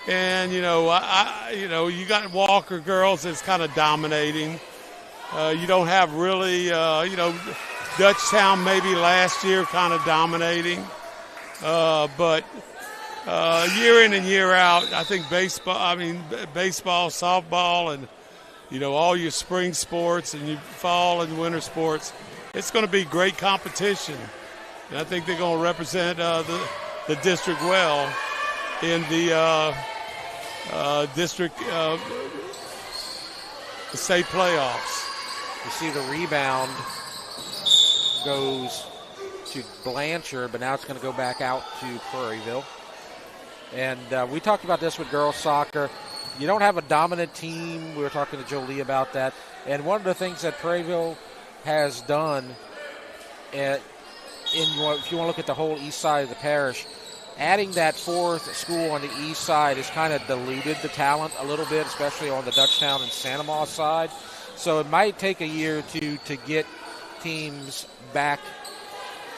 Speaker 6: And, you got Walker girls that's kind of dominating. You don't have really, Dutchtown maybe last year kind of dominating. But year in and year out, I think baseball, softball, and, all your spring sports and your fall and winter sports, it's going to be great competition. And I think they're going to represent the district well in the district the state playoffs.
Speaker 1: You see the rebound goes to Blanchard, but now it's going to go back out to Prairieville. And we talked about this with girls soccer. You don't have a dominant team. We were talking to Jolie about that. And one of the things that Prairieville has done, if you want to look at the whole east side of the parish, adding that fourth school on the east side has kind of diluted the talent a little bit, especially on the Dutchtown and Santa Ma side. So it might take a year or two to get teams back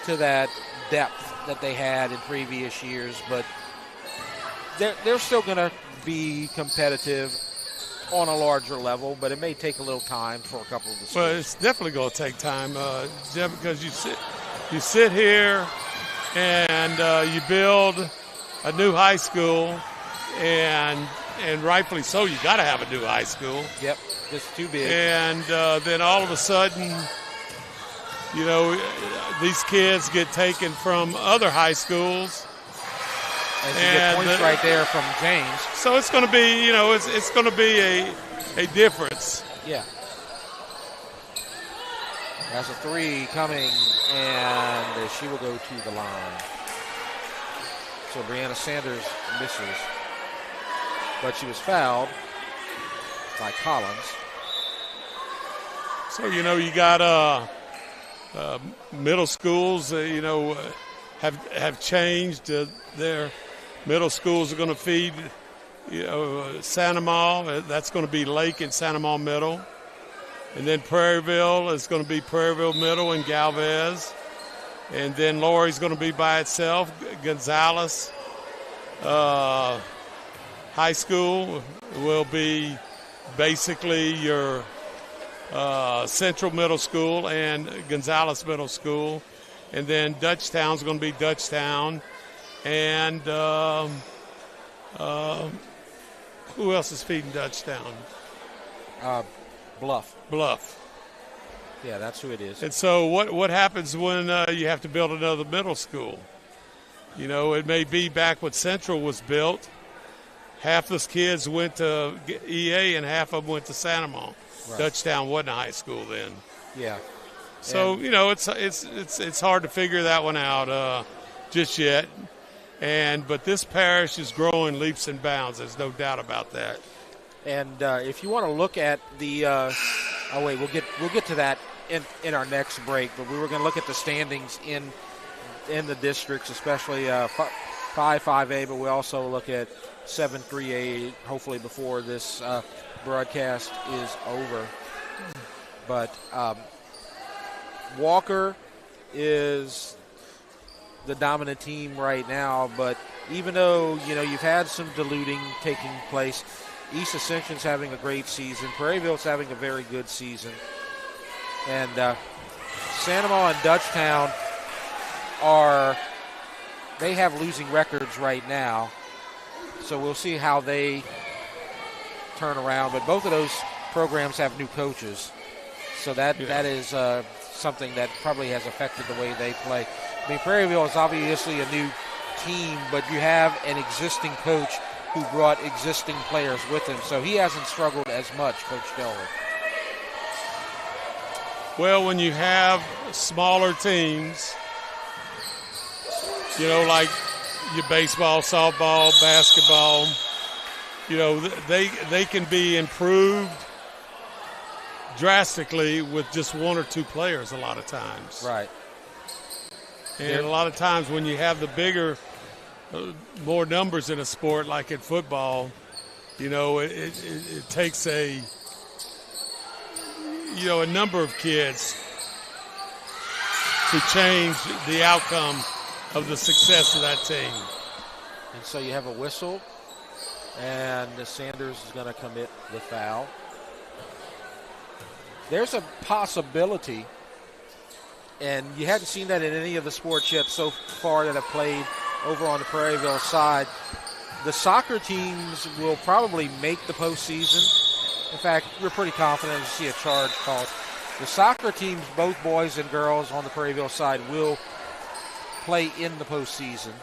Speaker 1: to that depth that they had in previous years. But they're still going to be competitive on a larger level, but it may take a little time for a couple of the schools.
Speaker 6: Well, it's definitely going to take time, Jeff, because you sit here and you build a new high school, and rightfully so, you got to have a new high school.
Speaker 1: Yep, just too big.
Speaker 6: And then all of a sudden, these kids get taken from other high schools.
Speaker 1: And you get points right there from James.
Speaker 6: So it's going to be, it's going to be a difference.
Speaker 1: Yeah. That's a 3 coming, and she will go to the line. So Brianna Sanders misses. But she was fouled by Collins.
Speaker 6: So, you got middle schools, have changed. Their middle schools are going to feed, Santa Ma. That's going to be Lake and Santa Ma Middle. And then Prairieville is going to be Prairieville Middle and Galvez. And then Laurie's going to be by itself. Gonzales High School will be basically your Central Middle School and Gonzales Middle School. And then Dutchtown's going to be Dutchtown. And who else is feeding Dutchtown? Bluff.
Speaker 1: Yeah, that's who it is.
Speaker 6: And so what happens when you have to build another middle school? You know, it may be back when Central was built, half those kids went to EA and half of them went to Santa Monica. Right. Dutchtown wasn't a high school then.
Speaker 1: Yeah.
Speaker 6: So, you know, it's hard to figure that one out just yet. But this parish is growing leaps and bounds. There's no doubt about that.
Speaker 1: And if you want to look at the we'll get to that in our next break. But we were going to look at the standings in the districts, especially 5A. But we also look at 7-3A. Hopefully before this broadcast is over. But Walker is the dominant team right now. But even though you've had some diluting taking place. East Ascension's having a great season. Prairieville's having a very good season. And Santa Monica and Dutchtown they have losing records right now. So we'll see how they turn around. But both of those programs have new coaches. So that is something that probably has affected the way they play. I mean, Prairieville is obviously a new team, but you have an existing coach who brought existing players with him. So he hasn't struggled as much, Coach Delaware.
Speaker 6: Well, when you have smaller teams, like your baseball, softball, basketball, they can be improved drastically with just one or two players a lot of times.
Speaker 1: Right.
Speaker 6: And a lot of times when you have the bigger more numbers in a sport like in football, it takes a number of kids to change the outcome of the success of that team.
Speaker 1: And so you have a whistle, and Sanders is going to commit the foul. There's a possibility, and you hadn't seen that in any of the sports yet so far that have played over on the Prairieville side. The soccer teams will probably make the postseason. In fact, we're pretty confident to see a charge called. The soccer teams, both boys and girls on the Prairieville side, will play in the postseason,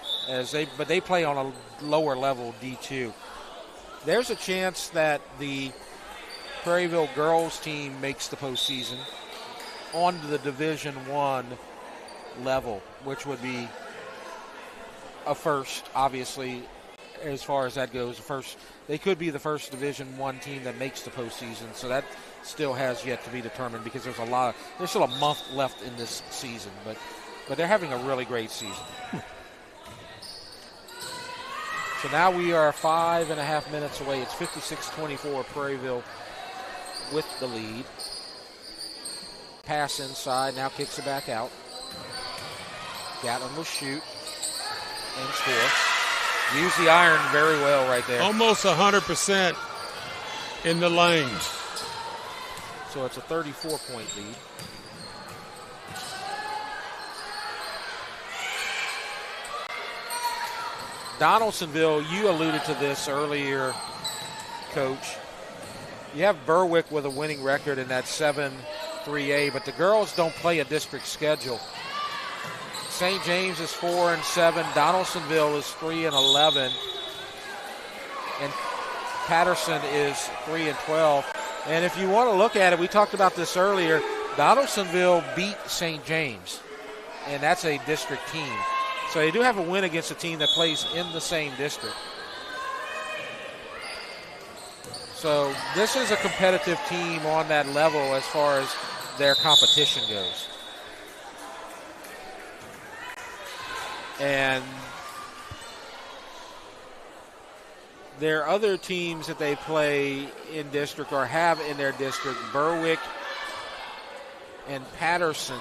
Speaker 1: but they play on a lower level, D2. There's a chance that the Prairieville girls team makes the postseason on the Division I level, which would be a first, obviously, as far as that goes. They could be the first Division I team that makes the postseason, so that still has yet to be determined because there's still a month left in this season, but they're having a really great season. So now we are 5.5 minutes away. It's 56-24, Prairieville with the lead. Pass inside, now kicks it back out. Gatlin will shoot and score. Use the iron very well right there.
Speaker 6: Almost 100% in the lanes.
Speaker 1: So it's a 34-point lead. Donaldsonville, you alluded to this earlier, Coach. You have Berwick with a winning record in that 7-3A, but the girls don't play a district schedule. St. James is 4-7. Donaldsonville is 3-11. And Patterson is 3-12. And if you want to look at it, we talked about this earlier, Donaldsonville beat St. James, and that's a district team. So they do have a win against a team that plays in the same district. So this is a competitive team on that level as far as their competition goes. And there are other teams that they play in district or have in their district. Berwick and Patterson,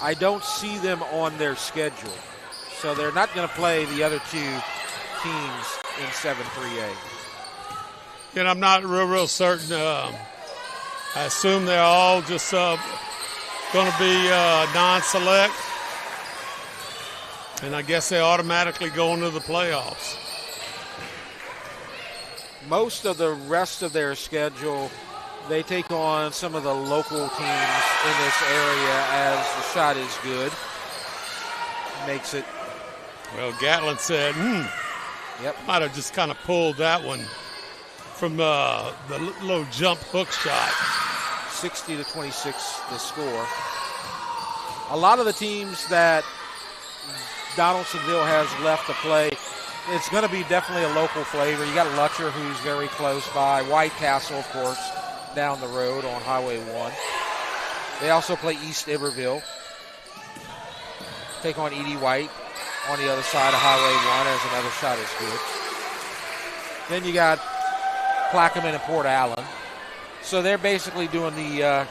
Speaker 1: I don't see them on their schedule. So they're not going to play the other two teams in 7-3A.
Speaker 6: And I'm not real certain. I assume they're all just going to be non-select. And I guess they automatically go into the playoffs.
Speaker 1: Most of the rest of their schedule, they take on some of the local teams in this area as the shot is good. Makes it.
Speaker 6: Well, Gatlin said,
Speaker 1: Yep.
Speaker 6: might have just kind of pulled that one from the little jump hook shot.
Speaker 1: 60-26 the score. A lot of the teams that Donaldsonville has left to play, it's going to be definitely a local flavor. You got Lutcher, who's very close by. White Castle, of course, down the road on Highway 1. They also play East Iberville. Take on Edie White on the other side of Highway 1 as another shot is good. Then you got Plaquemine and Port Allen. So they're basically doing the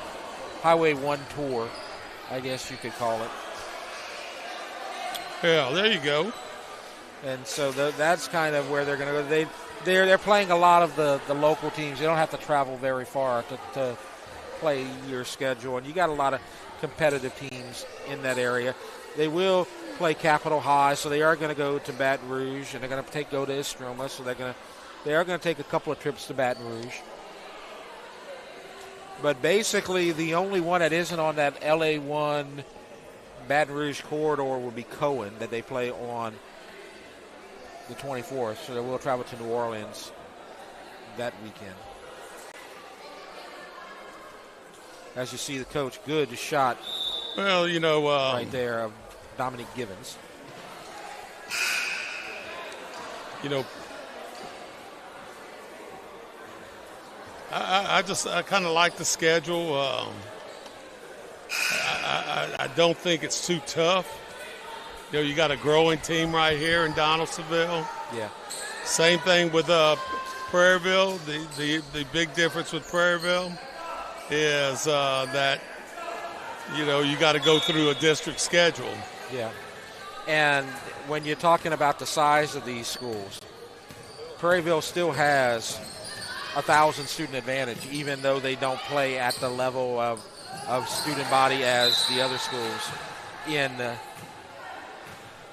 Speaker 1: Highway 1 tour, I guess you could call it.
Speaker 6: Yeah, there you go.
Speaker 1: And so that's kind of where they're going to go. They're playing a lot of the local teams. They don't have to travel very far to play your schedule. And you got a lot of competitive teams in that area. They will play Capitol High, so they are going to go to Baton Rouge, and they're going to go to Estroma, so they are going to take a couple of trips to Baton Rouge. But basically, the only one that isn't on that LA1 Baton Rouge corridor will be Cohen, that they play on the 24th. So they will travel to New Orleans that weekend. As you see, the coach, good shot.
Speaker 6: Well,
Speaker 1: right there of Dominique Givens.
Speaker 6: I kind of like the schedule. I don't think it's too tough. You got a growing team right here in Donaldsonville.
Speaker 1: Yeah.
Speaker 6: Same thing with Prairieville. The big difference with Prairieville is that you got to go through a district schedule.
Speaker 1: Yeah. And when you're talking about the size of these schools, Prairieville still has 1,000 student advantage, even though they don't play at the level of student body as the other schools in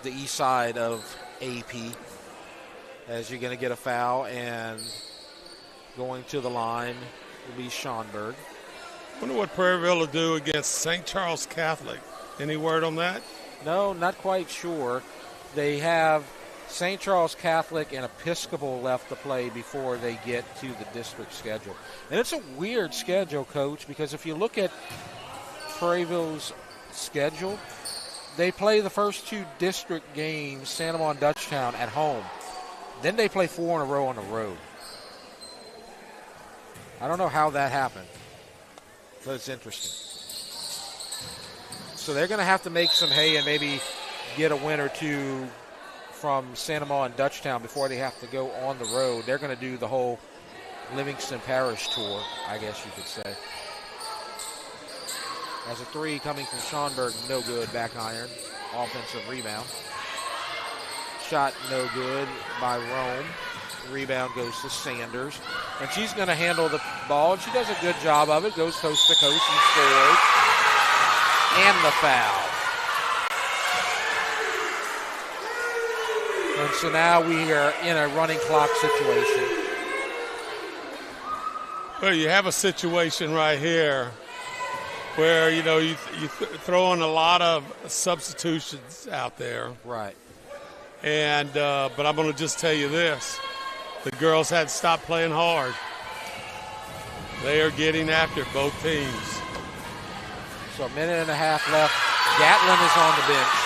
Speaker 1: the east side of AP. As you're going to get a foul, and going to the line will be Schonberg.
Speaker 6: Wonder what Prairieville will do against St. Charles Catholic. Any word on that?
Speaker 1: No, not quite sure. They have St. Charles Catholic and Episcopal left to play before they get to the district schedule. And it's a weird schedule, Coach, because if you look at Prairieville's schedule, they play the first two district games, Santa Monica and Dutchtown, at home. Then they play 4 in a row on the road. I don't know how that happened, but it's interesting. So they're going to have to make some hay and maybe get a win or two from Santa Monica and Dutchtown before they have to go on the road. They're going to do the whole Livingston Parish tour, I guess you could say. As a three coming from Schonberg, no good, back iron, offensive rebound. Shot no good by Rome. Rebound goes to Sanders. And she's going to handle the ball, and she does a good job of it. Goes coast to coast and scores. And the foul. And so now we are in a running clock situation.
Speaker 6: Well, you have a situation right here where, you throw in a lot of substitutions out there.
Speaker 1: Right.
Speaker 6: And but I'm going to just tell you this. The girls had to stop playing hard. They are getting after both teams.
Speaker 1: So a minute and a half left. Gatlin is on the bench.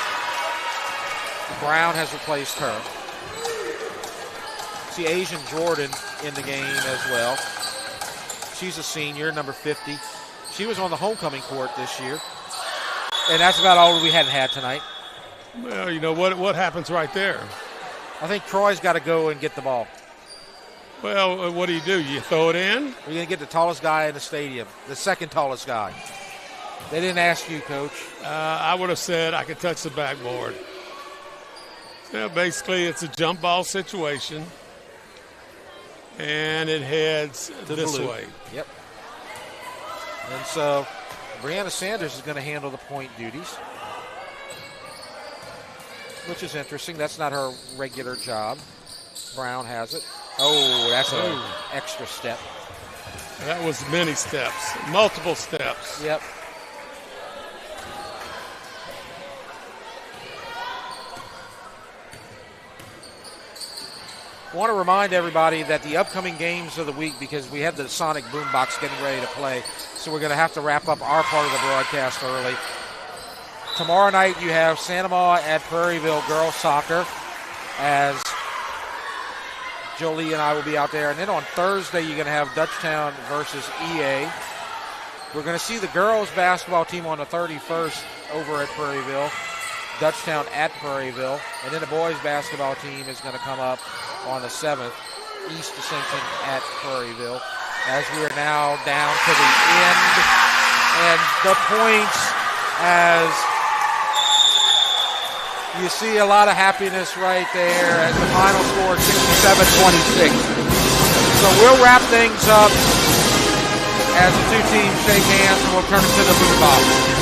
Speaker 1: Brown has replaced her. See Asian Jordan in the game as well. She's a senior, number 50. She was on the homecoming court this year. And that's about all we hadn't had tonight.
Speaker 6: Well, what happens right there?
Speaker 1: I think Troy's got to go and get the ball.
Speaker 6: Well, what do? You throw it in?
Speaker 1: We're going to get the tallest guy in the stadium, the second tallest guy. They didn't ask you, Coach.
Speaker 6: I would have said I could touch the backboard. Yeah, basically, it's a jump ball situation, and it heads this way.
Speaker 1: Yep. And so Brianna Sanders is going to handle the point duties, which is interesting. That's not her regular job. Brown has it. Oh, that's an extra step.
Speaker 6: That was many steps, multiple steps.
Speaker 1: Yep. I want to remind everybody that the upcoming games of the week, because we have the Sonic Boombox getting ready to play, so we're going to have to wrap up our part of the broadcast early. Tomorrow night you have Santa Maria at Prairieville girls soccer, as Jolie and I will be out there. And then on Thursday you're going to have Dutchtown versus EA. We're going to see the girls basketball team on the 31st over at Prairieville, Dutchtown at Prairieville, and then the boys basketball team is going to come up on the 7th, East Ascension at Prairieville, as we are now down to the end. And the points, as you see a lot of happiness right there, as the final score is 67-26. So we'll wrap things up as the two teams shake hands, and we'll turn it to the boombox.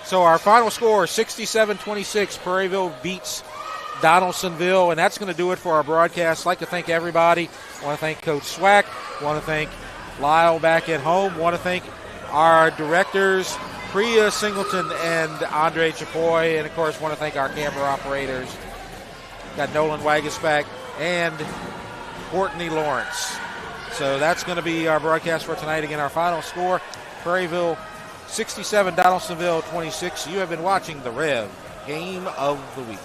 Speaker 1: So our final score, 67-26. Prairieville beats Donaldsonville, and that's going to do it for our broadcast. I'd like to thank everybody. I want to thank Coach Swack. I want to thank Lyle back at home. I want to thank our directors, Priya Singleton and Andre Chapoy. And, of course, I want to thank our camera operators. Got Nolan Wagisback and Courtney Lawrence. So that's going to be our broadcast for tonight. Again, our final score, Prairieville 67, Donaldsonville 26. You have been watching the REV Game of the Week.